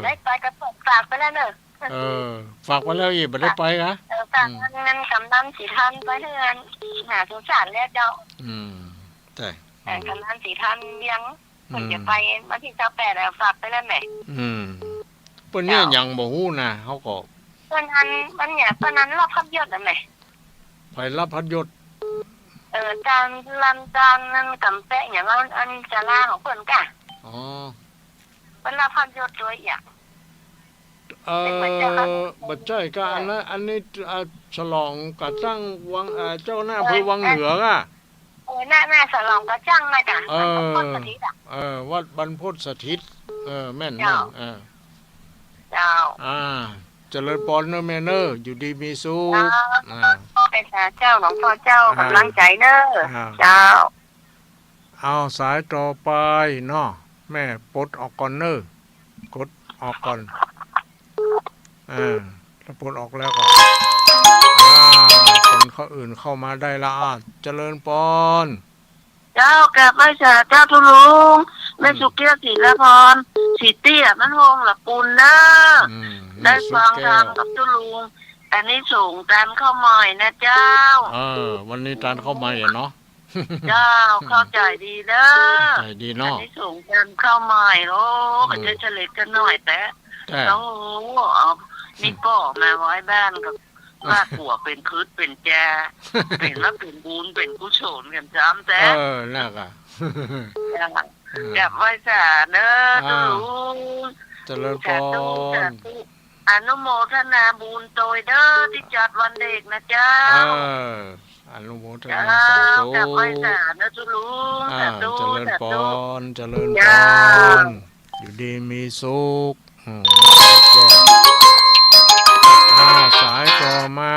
ได้ไปกระเปิดฝากไปแล้วเนอะฝากไปแล้วอีกไม่ได้ไปนะฝากเงินกำนันสีทันไปให้เงินหาสงสารแล้วเจ้าแต่กำนันสีทันยังมันจะไปวันที่28แล้วฝากไปแล้วไหมเปิ้นเนี่ยยังบ่ฮู้นะเขาก็เปิ้นนั้นรับพัดยศได้ไหมไปรับพัดยศการนั้นกำแปะอย่างอันจะลาของเปิ้นกะเปิ้นรับพัดยศด้วยอย่างบัดใจก็อันนี้ฉลองกะจังวังเจ้าหน้าอำเภอวังเหนืออ่ะหน้าฉลองกะจังเลยจ้ะวัดบรรพตสถิตแม่นเจ้าเจริญปอนเนอร์แม่เนอร์อยู่ดีมีสุขเป็นเจ้าหลวงพ่อเจ้ากำลังใจเนอร์เจ้าเอาสายต่อไปเนาะแม่ปลดออกก่อนเนอร์กดออกก่อนถ้าปลดออกแล้วก็คนเขาอื่นเข้ามาได้ละเจริญปอนเจ้าแกบไม่ใช่เจ้าทุลุงแม่สุเกียรติละพรสีเตี้ยมันโฮงละปูนเนอได้ฟังทางกับทุลุงอันนี้ส่งตามเข้าใหม่นะเจ้าวันนี้ตามเข้าใหม่เนาะเจ้าเข้าใจดีเด้อใจดีเนาะอันนี้ส่งตามเข้าใหม่โอ้ก็จะเฉลยกันหน่อยแต่โอ้นี่ป่อมาไว้บ้านกับว่าขัวเป็นคืดเป็นแจเป็นแล้วเป็นบุญเป็นกุศลกันจ้ำแต่น่าก่ะแกบไว้สาเนอะดูเจริญพรอนุโมทนาบุญโดยเด้อที่จัดวันเด็กนะเจ้าอนุโมทนาสาธุแกบไว้สาเนอะจุลุงเจริญพรเจริญพรอยู่ดีมีสุขสายต่อมา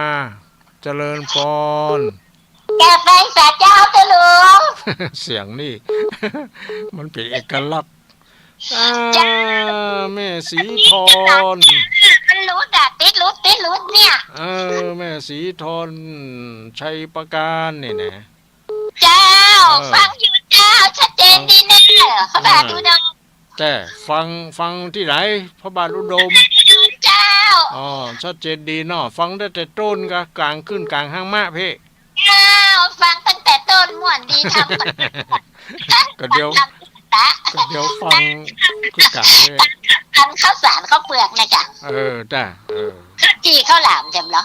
เจริญพรแกบไว้สาเจ้าจุลุงเสียงนี่มันเป็นเอกลักษณ์แม่สีทอง รุดอะติดรุดเนี่ยแม่สีทนชัยประการนี่นะเจ้าฟังอยู่เจ้าชัดเจนดีแน่พระบาทอุดมแต่ฟังที่ไหนพระบาทอุดมเจ้าชัดเจนดีเนาะฟังได้แต่ต้นกับกลางขึ้นกลางห้างมะเพ่เจ้าฟังตั้งแต่ต้นม่วนดีทำก็เดี๋ยวฟังขึ้นกลางเลยทันข้าวสารข้าวเปลือกนะจ๊ะจ้ะข้าวจีข้าวหลามจำเหรอ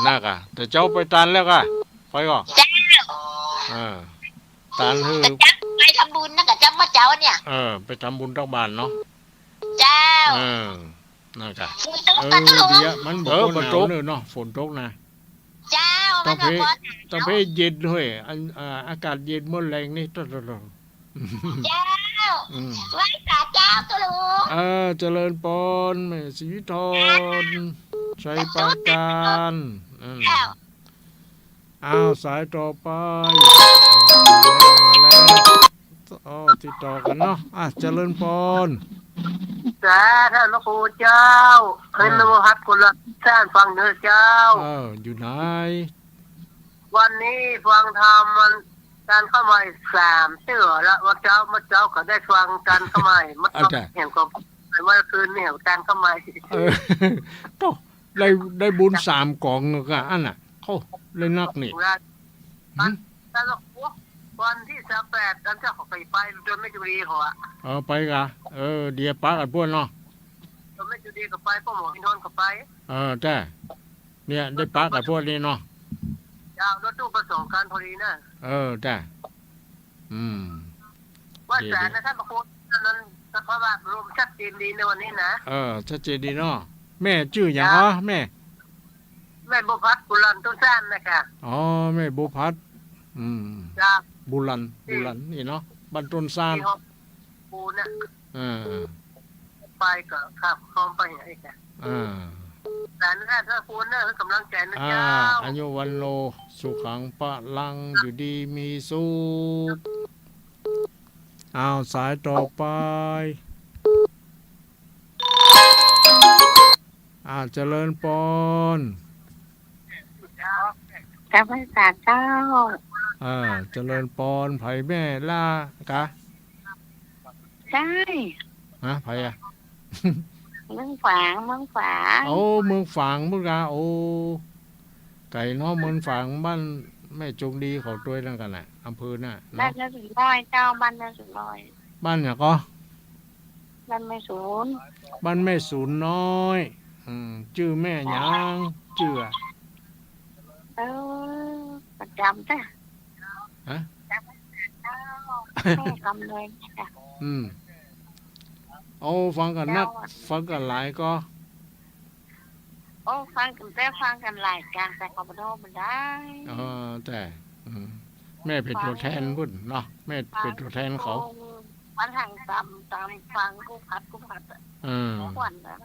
น่ากะแต่เจ้าไปตันแล้วก็ไปก่อนเจ้าตันคือไปทำบุญนะกับจ้ามาเจ้าเนี่ยไปทำบุญตั้งบ้านเนาะเจ้าน่ากะฝนตกกันทุกมันฝนตกเนาะฝนตกนะเจ้าต้องเพเย็นด้วยอากาศเย็นมดแรงนี่ตลอดเจ้าไว้ตาเจ้าตุลูเจริญปนแม่สีทนชัยประการสายต่อไปมาแล้วติดต่อกันเนาะเจริญปนจ้าท่านพระครูเจ้าเพิ่นนโมฮัตกุลสร้างฟังเนื้อเจ้าอยู่ไหนวันนี้ฟังธรรมมันการเข้ามา3เชื่อแล้วว่าเจ้าก็ได้ฟังการเข้ามามันเห็นกับเมื่อคืนเนี่ยการเข้ามาก็ได้บุญ3กองก็อันน่ะเขาเลยนักนี่วันที่18กันเจ้าเขาไปจนไม่จุรีหัวไปกะเดี๋ยวป้ากันพวกเนาะจนไม่จุรีก็ไปพ่อหมอพินนท์ก็ไปแต่เนี่ยได้ป้ากันพวกนี้เนาะยาวรถตู้ประสงค์การพอดีนะแต่ว่าแสนนะท่านประคุณนั้นพระบาทรวมชัดเจนดีในวันนี้นะชัดเจนดีเนาะแม่ชื่ออย่างแม่บุพัฒน์บุรันต้นสั้นนะคะแม่บุพัฒน์บุรันนี่เนาะบ้านต้นสั้นปูนะไปก็ขับคอมไปไหนกันแต่นั่นถ้าคุณเนี่ยกำลังใจนะเจ้าอายุวันโลสุขังปะลังอยู่ดีมีสุขสายต่อไปเจริญปนกำลังจากเจ้าเจริญปนไผ่แม่ล่ากะใช่ไผ่เมืองฝางเมืองฝางมึงกะไก่น้องเมืองฝางบ้านแม่จงดีเขาด้วยนั่นกันแหละอำเภอน่ะบ้านละ100เจ้าบ้านละ100บ้านเนี่ยก็บ้านแม่ศูนย์น้อยชื่อแม่ยังชื่อประจำจ้ะแม่กำเลยจ้ะฟังกันนักฟังกันหลายก็ฟังกันหลายการแต่ขอบโทษมันได้แต่แม่เป็นตัวแทนพุ่นเนาะแม่เป็นตัวแทนเขามันทางตามฟังกูผัดขวัญนะ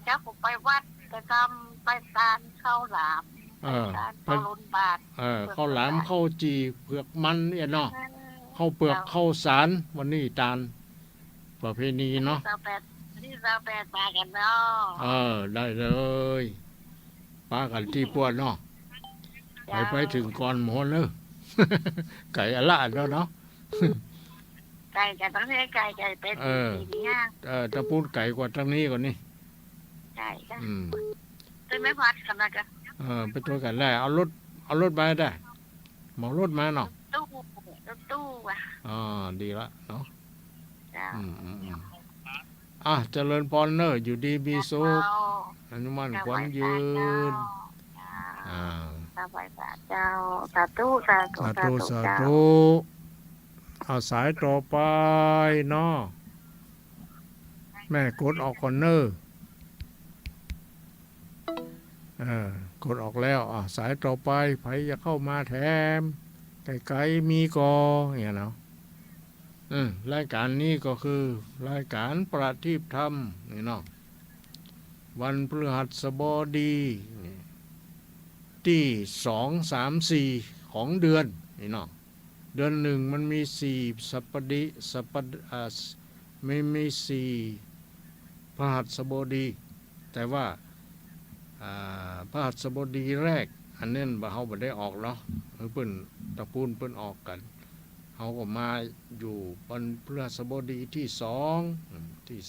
จ้าผมไปวัดจะทำไปตานข้าวหลามข้าวล้นบาทข้าวหลามข้าวจีเผือกมันเนี่ยเนาะข้าวเปลือกข้าวสารวันนี้ตานประเพณีเนาะที่28มากันเนาะได้เลยป้ากันที่พวดเนาะไปถึงก่อนหมดเลยไก่อะละเนาะไก่จะต้องให้ไก่เป็นดีฮะจะพูดไก่กว่าทางนี้ก่อนนี่ไก่ก็ตัวไม่พัดกันนะกันไปตัวกันได้เอารถไปได้หมอรถมาเนาะตู้ว่ะดีละเนาะเจริญพรเนออยู่ดีมีสุขอนุมันขวัญยืนสาธุสายต่อไปเนาะแม่กดออกก่อนเนอกดออกแล้วสายต่อไปไผจะเข้ามาแถมไกลๆมีกออย่างเนาะรายการนี้ก็คือรายการประทีปธรรมนี่เนาะวันพฤหัสบดีที่2 3 4ของเดือนนี่เนาะเดือนหนึ่งมันมี4ไม่มี4พฤหัสบดี แต่ว่าพระหัสบดีแรกอันนี้เขาบ่ได้ออกเนาะเปิ้นตระกูลเปิ้นออกกันเขาก็มาอยู่วันพฤหัสบดีที่2ที่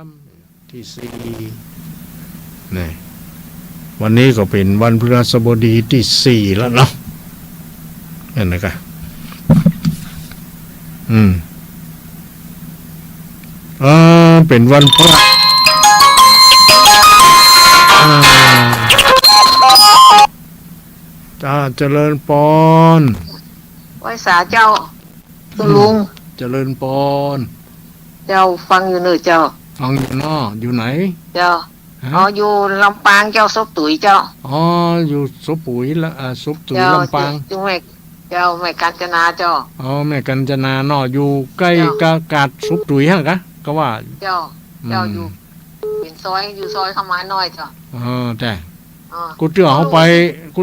3ที่4นี่วันนี้ก็เป็นวันพฤหัสบดีที่4แล้วเนาะเห็นไหมครับเป็นวันพระเจริญปอนไหว้สาเจ้าตุลุงเจริญปอนเจ้าฟังอยู่เนอะเจ้าฟังอยู่นออยู่ไหนเจ้าอยู่ลำปางเจ้าซบตุ๋ยเจ้าอยู่ซบปุ๋ยละซบตุ๋ยลำปางจุแม่เจ้าแม่กาญจนาเจ้าแม่กาญจนานออยู่ใกล้กาดซบตุ๋ยฮะกะก็ว่าเจ้าอยู่เป็นซอยอยู่ซอยเข้ามาน้อยเจ้าแต่กูเจอเขาไปเข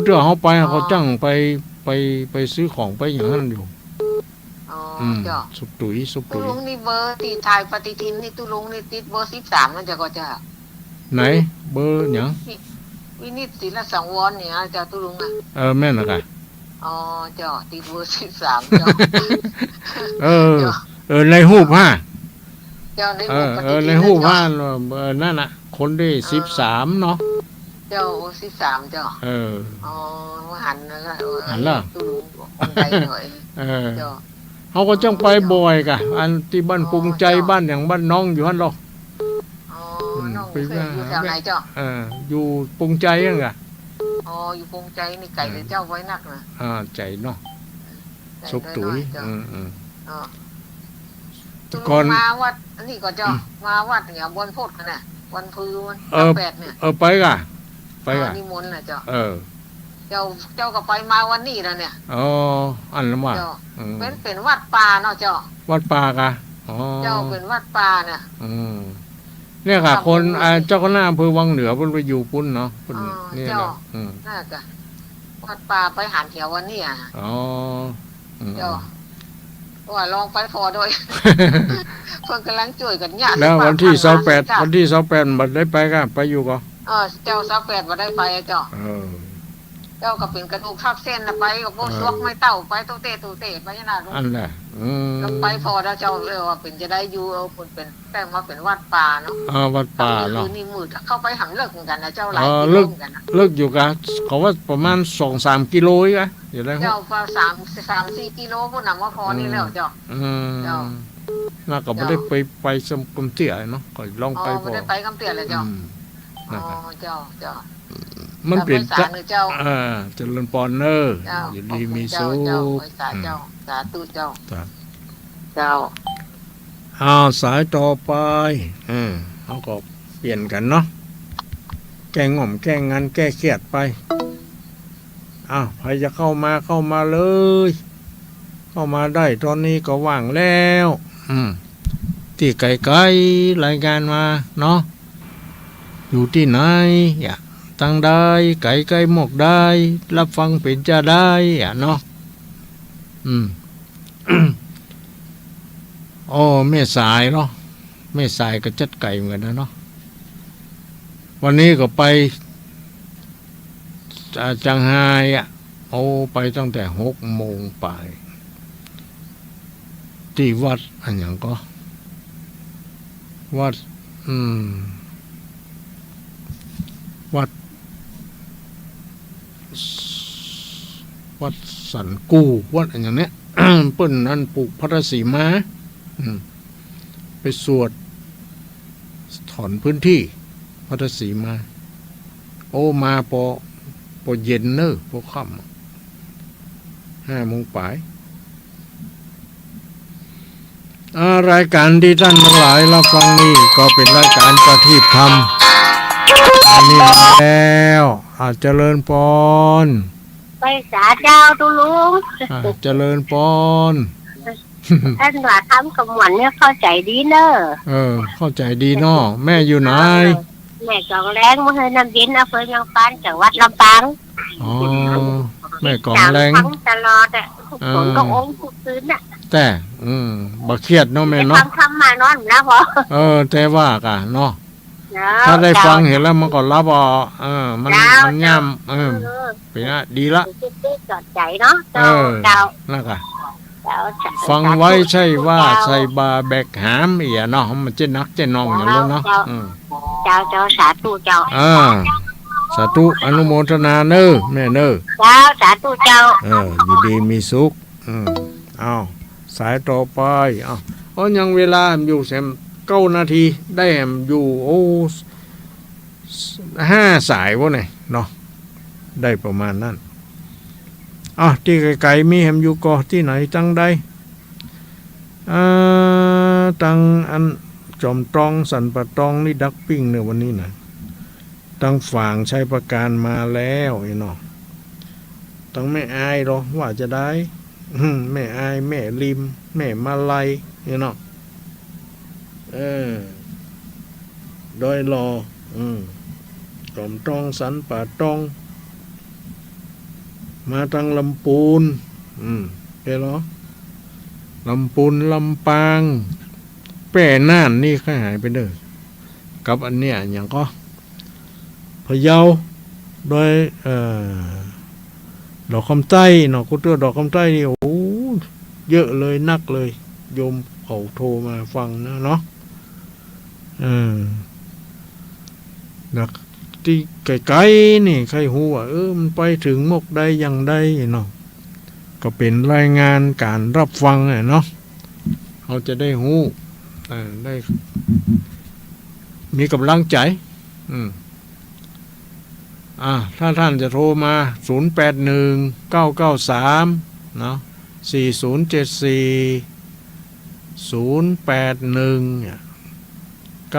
าจ้างไปซื้อของไปอย่างนั้นอยู่เจ้าสุบตุ๋ยตุลุงนี่เบอร์ตีไทยปฏิทินนี่ตุลุงนี่ติดเบอร์13นั่นจะก็จะไหนเบอร์หยังวินิจศิลสังวรเนี่ยเจ้าตุลุงแม่นน่ะกะเจ้าติดเบอร์13เจ้าในรูปฮะเจ้าในรูปฮะนั่นน่ะคนได้13เนาะเจ้า13เจ้าหันล่ะตุลุงคนใดหน่อยเจ้าเขาก็จังไปบ่อยกะอันที่บ้านปรุงใจบ้านอย่างบ้านน้องอยู่หั่นหรอกน้องเคยอยู่แถวไหนเจ้าอยู่ปรุงใจยังกะอยู่ปรุงใจนี่ไก่เลยเจ้าไว้นักนะใจเนาะซุปตุ๋ยก่อนมาวัดนี่ก็เจ้ามาวัดเนี่ยวันพุธกันน่ะวันพื้นวัน8เนี่ยไปกะนิมนต์น่ะเจ้าเจ้าก็ไปมาวันนี้แล้วเนี่ยอันละว่าเป็นวัดป่าเนาะเจ้าวัดป่ากะเจ้าเป็นวัดป่าเนี่ยเนี่ยค่ะคนเจ้าคณะอำเภอวังเหนือเพิ่นไปอยู่ปุ้นเนาะปุ้นนี่เนาะน่าจะวัดป่าไปหันแถววันนี้เจ้าว่าลองไปพอด้วยเพิ่นกำลังช่วยกันเนี่ยแล้ววันที่28บ่ได้ไปกันไปอยู่ก็เจ้า28บ่ได้ไปเจ้าเจ้าก็เป็นกระดูกทับเส้นนะไปกับพวกซวกไม่เต้าไปตู้เตะไปยังไงลูกอันแหละแล้วไปพอแล้วเจ้าเรียกว่าเป็นจะได้อยู่คนเป็นแต่งมาเป็นวัดป่าเนาะวัดป่าเนาะคือนี่มืดเข้าไปหันเลิกกันนะเจ้าหลายกิโลกันเลิกอยู่กันเขาว่าประมาณ 2-3 กิโลอ่ะอยู่ได้เจ้าพอ3-4 กิโลพุ่นน่ะมาพอนี่แล้วเจ้าน่าก็บ่ได้ไปสมกำเตี้ยเนาะก็ลองไปพอบ่ได้ไปกำเตี้ยเลยเจ้าเจ้ามันเปลี่ยนเจ้าเจริญปอนเนอร์อยู่ดีมีสุขสาธุเจ้าสายต่อไปเขาก็เปลี่ยนกันเนาะแก้ง่อมแก้งานแก้เครียดไปใครจะเข้ามาเลยเข้ามาได้ตอนนี้ก็ว่างแล้วที่ไกลๆรายงานมาเนาะอยู่ที่ไหนตั้งได้ไก่หมกได้รับฟังเป็นจะได้เนาะแม่สายเนาะแม่สายก็จัดไก่เหมือนกันนะเนาะวันนี้ก็ไปจังไห้ไปตั้งแต่6 โมงไปที่วัดอันอย่างก็วัดวัดสันกูวัดอย่างเนี้ย เปิ้นนั่นปลูกพระศรีมาไปสวดถอนพื้นที่พระศรีมามาพอเย็นเนอะพอค่ำ5 โมงปลายรายการที่ท่านทั้งหลายรับฟังนี่ก็เป็นรายการประทีปธรรมอันนี้แล้วเจริญปอนไปสาเจ้าตุลุงเจริญปอน ท่านว่าทำกับหวันเนี่ยเข้าใจดีเนอะเข้าใจดีเนาะแม่อยู่ไหนแม่กองแรงมาให้น้ำเย็นอำเภอยังปานจังหวัดลำปางแม่กองแรงตลอดฝนก็องทุกคืนแต่บ่เครียดเนาะแม่เนาะทำมานอนนะพอแต่ว่ากะเนาะ ถ้าได้ฟังเห็นแล้วมันก็รับอ่ะมันย่ำเป็นอะดีละจอดใจเนาะเจ้านั่นก็ฟังไว้ใช่ว่าใส่บาแบกหามเอียเนาะมันจะนักจะนองอย่างนั้นเนาะเจ้าสาธุเจ้าสาธุอนุโมทนาเนอแม่เนอเจ้าสาธุเจ้าอยู่ดีมีสุขเอาสายต่อไปยังเวลาอยู่แซม9 นาทีได้แฮมอยู่5 สายวะเนี่ยเนาะได้ประมาณนั้นที่ไกลๆมีแฮมอยู่ก่อที่ไหนจังใดตังอันจอมตรองสันปะตองนี่ดักปิ้งเนี่ยวันนี้นะตั้งฝั่งใช้ประการมาแล้วไอ้เนาะตั้งแม่อายหรอว่าจะได้แม่อายแม่ริมแม่มาลัยไอ้เนาะโดยรอจอมตรองสันปะตองมาทางลำปูนเห็นหรอลำปูนลำปางแป้น่านนี่ค่อยหายไปเด้อกับอันเนี้ยอย่างก็พะเยาโดยดอกคำใต้เนาะกูเจอดอกคำใต้นี่โอ้เยอะเลยนักเลยโยมเขาโทรมาฟังนะเนาะนักที่ไกลๆนี่ใครหูว่ามันไปถึงมกใดอย่างใดเนาะก็เป็นรายงานการรับฟังเนาะเขาจะได้หูได้มีกำลังใจถ้าท่านจะโทรมา081993เนาะ4074 081 993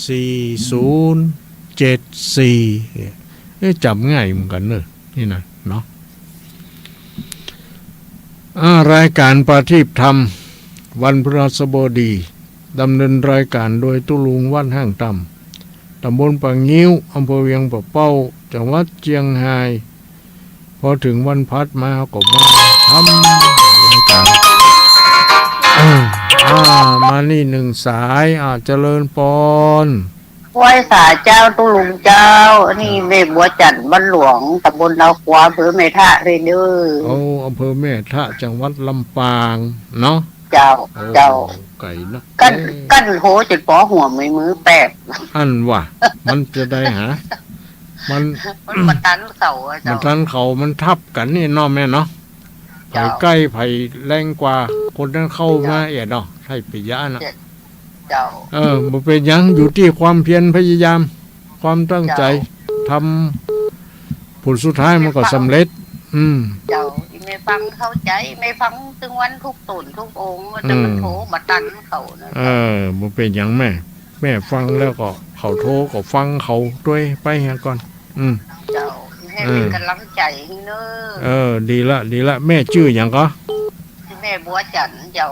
4074จำง่ายเหมือนกันเนอะนี่นะเนาะรายการประทีปธรรมวันพฤหัสบดีดำเนินรายการโดยตุลุงวัดห้างต่ำตำบลปางงิ้วอำเภอเวียงป่าเป้าจังหวัดเชียงรายพอถึงวันพัดมาก็มาทำรายการมานี่1 สายเจริญปอนไหว้สาเจ้าตุลุงเจ้านี่แม่บัวจันทร์บ้านหลวงตำบลนาขวาอำเภอแม่ทะเรเดอร์อำเภอแม่ทะจังหวัดลำปางเนาะเจ้าไก่นะกั้นโหจนปอหัวมือแปบอันว่ะมันจะได้หามันตันเข่ามันตันเขามันทับกันนี่เนาะแม่เนาะไผ่ใกล้ไผ่แรงกว่าคนนั้นเข้ามาเนาะใช่ปิยะนะมันเป็นยังอยู่ที่ความเพียรพยายามความตั้งใจทำผลสุดท้ายมันก็สำเร็จเจ้าไม่ฟังเข้าใจไม่ฟังถึงวันทุกตนทุกองค์จะมันโถบัดตันเขามันเป็นยังแม่ฟังแล้วก็เขาโทรก็ฟังเขาด้วยไปฮะก่อนเจ้าให้เป็นกำลังใจเนอะดีละแม่ชื่ออย่างก็แม่บัวจันทร์เจ้า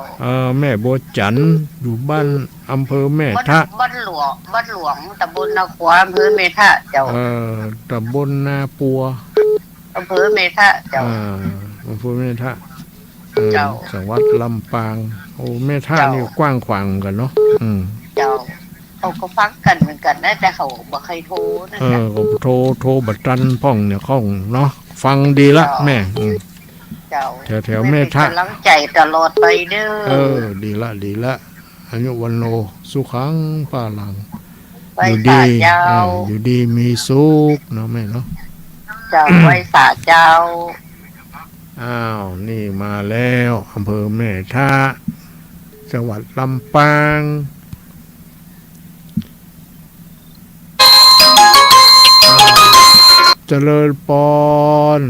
แม่บัวจันทร์อยู่บ้านอำเภอแม่ทะบ้านหลวงตำบลนาขวาอำเภอแม่ทะเจ้าตำบลนาปัวอำเภอแม่ทะเจ้าอำเภอแม่ทะจังหวัดลำปางแม่ทะนี่กว้างขวางกันเนาะเจ้าเขาก็ฟังกันเหมือนกันนะแต่เขาบอกใครโทรนะเขาโทรบัตรตันพ่องเนี่ยข้องเนาะฟังดีละแม่แถวแม่ทะกำลังใจตลอดไปเด้อดีละอายุวันโนสุขังปาลังอยู่ดีมีสุขเนาะแม่เนาะเจ้าไว้สาเจ้านี่มาแล้วอำเภอแม่ทะจังหวัดลำปางเจริญปอน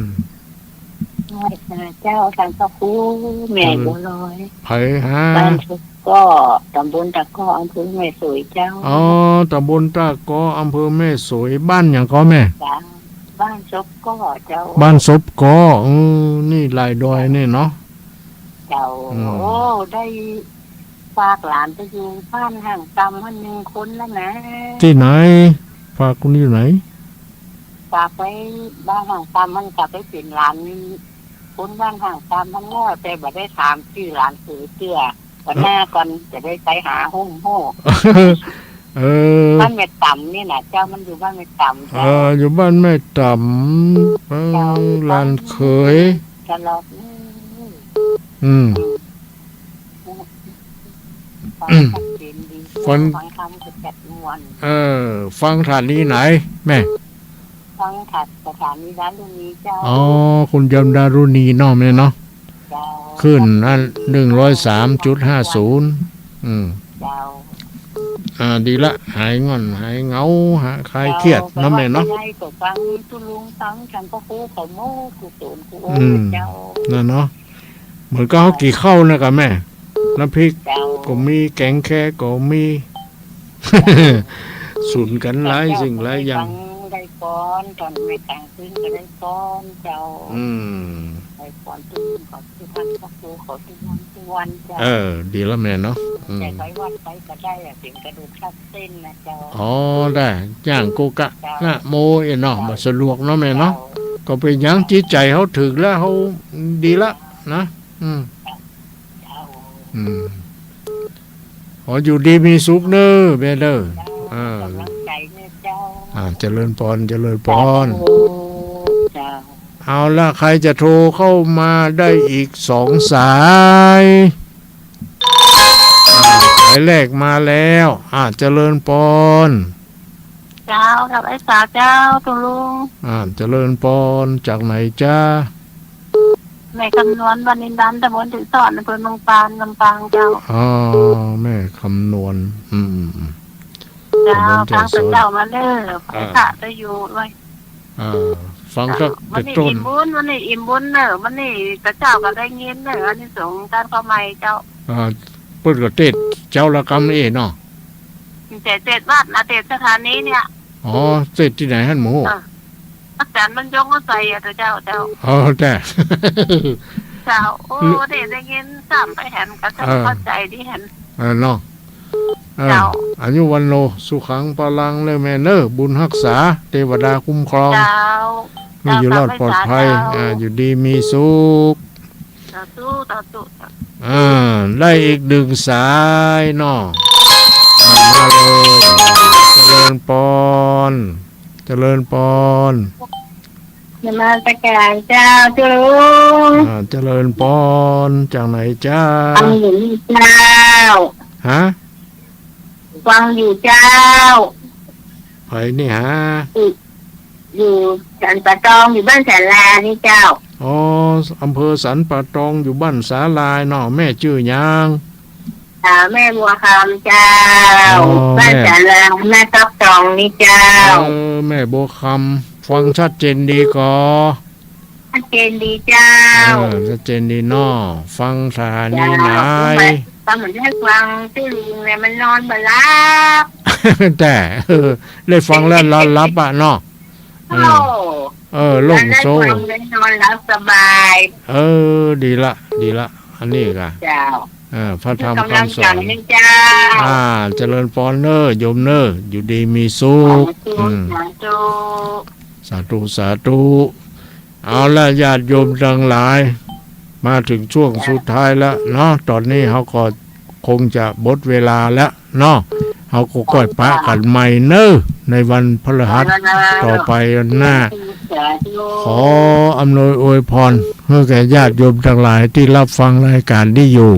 เจ้าสังฆคูแม่บัวลอยไผ่ฮะบ้านสุกก็ตำบลตะก้ออำเภอแม่สวยเจ้าตำบลตะก้ออำเภอแม่สวยบ้านอย่างก็แม่บ้านศพก็เจ้าบ้านศพก็นี่ลายดอยนี่เนาะเจ้าได้ฝากหลานไปอยู่บ้านห่างตำมัน1 คนแล้วนะที่ไหนฝากคนอยู่ไหนฝากไปบ้านห่างตำมันกลับไปเป็นหลานคนบ้านห่างตำมันแล้วแต่บ่ได้ถามชื่อหลานเสือ วันหน้าก่อนจะได้ไปหาหุ้มโห่ บ้านแม่ต่ำนี่นะเจ้ามันอยู่บ้านแม่ต่ำอยู่บ้านแม่ต่ำลานเคยตลอดฟังคำจะจัดมวนฟังฐานนี้ไหนแม่ฟังถัดสถานีดารุณีเจ้าคุณยมดารุณีน้องเนี่ยเนาะขึ้นนั่น103.50ดีละหายงอนหายเงาคลายเครียดน้ำแม่เนาะฟังตุลุงฟังฉันก็คูเขาโม่กูตูนกูโอ้เจ้านั่นเนาะเหมือนก็เขากี่เข้านะกับแม่น้ำพริกก็มีแกงแค่ก็มีสูนกันหลายสิ่งหลายอย่างได้ก้อนตอนไม่แต่งขึ้นก็ได้ก้อนเจ้าได้ก้อนตื้นขอทุกวันขอทุกวันเจ้าดีแล้วแม่เนาะแต่ไปวัดไปก็ได้ถึงกระดูกทับเส้นนะเจ้าได้ย่างโกกะนะโมเนาะมาสะดวกเนาะแม่เนาะก็เป็นยังจิตใจเขาถึงแล้วเขาดีละนะขออยู่ดีมีสุขเนอเบเดอร์เจริญพรเจริญพรเอาละใครจะโทรเข้ามาได้อีก2 สายสายแรกมาแล้วเจริญพรเจ้ากับไอ้สาเจ้าตุลุงเจริญพรจากไหนจ้าแม่คำนวณวันนินดันตะบนถึงสอนอำเภอลำปางเจ้าแม่คำนวณเจ้าฟังเป็นเจ้ามาเด้อพระสะจะอยู่ด้วยฟังสักวันนี้อิ่มบุญวันนี้อิ่มบุญเนอะวันนี้พระเจ้าก็ได้เงินเนอะอันนี้สงการเข้าใหม่เจ้าเปิดกับเทศเจ้าละกรรมนี่เนาะเทศวัดนะเทศสถานีเนี่ยเทศที่ไหนฮั่นหมูอาจารย์มันยงก็ใส่เจ้าแต่เจ้าโอ้เด็กได้เงินซ้ำไปเห็นก็จะเข้าใจที่เห็นเนาะอายุวันโลสุขังพลังเลยแม่เนอบุญรักษาเทวดาคุ้มครองมีอยู่รอดปลอดภัยอยู่ดีมีสุขได้อีก1 สายเนาะมาเลยเจริญพรนมาตะการเจ้าจุลุงเจริญพรจากไหนจ้าฟังอยู่เจ้าฟังอยู่เจ้าไผนี่ฮะอยู่สันปะตองอยู่บ้านศาลานี่เจ้าอำเภอสันปะตองอยู่บ้านศาลาเนาะแม่ชื่อยังแม่บัวคำเจ้าบ้านศาลาแม่ต๊อกตองนี่เจ้าแม่บัวคำฟังชัดเจนดีก็ชัดเจนดีเจ้าชัดเจนดีเนาะฟังสถานีไหนฟังเหมือนให้ฟังที่ลิงเนี่ยมันนอนบ่หลับแต่ได้ฟังแล้วนอนหลับเนาะโล่งโซ่นอนหลับสบายดีละอันนี้ก็เจ้าพระธรรมคำสอนเจริญพรเนอโยมเนออยู่ดีมีสุขสาธุเอาละญาติโยมทั้งหลายมาถึงช่วงสุดท้ายแล้วเนาะตอนนี้เขาก็คงจะหมดเวลาแล้วเนาะเขาก็ก่อยปะกันใหม่เนอในวันพฤหัสต่อไปหน้าขออำนวยอวยพรให้แก่ญาติโยมทั้งหลายที่รับฟังรายการที่อยู่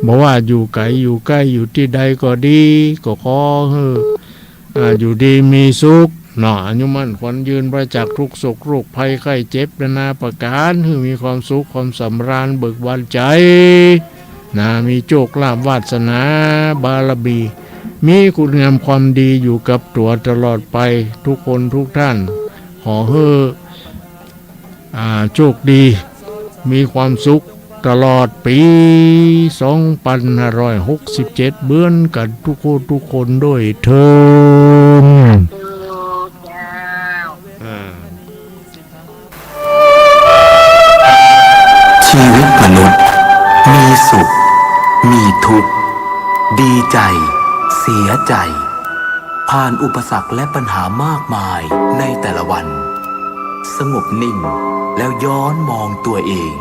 บอกว่าอยู่ไกลอยู่ใกล้อยู่ที่ใดก็ดีก็ขอให้อยู่ดีมีสุขเนาะอายุมั่นขวัญยืนประจักษ์ทุกโศกโรคภัยไข้เจ็บนานาประการให้มีความสุขความสำราญเบิกบานใจมีโชคลาภวาสนาบารมีมีคุณงามความดีอยู่กับตัวตลอดไปทุกคนทุกท่านขอให้โชคดีมีความสุขตลอดปี2567เบื้อนกันทุกคนด้วยเถิดชีวิตมนุษย์มีสุขมีทุกข์ดีใจเสียใจผ่านอุปสรรคและปัญหามากมายในแต่ละวันสงบนิ่งแล้วย้อนมองตัวเอง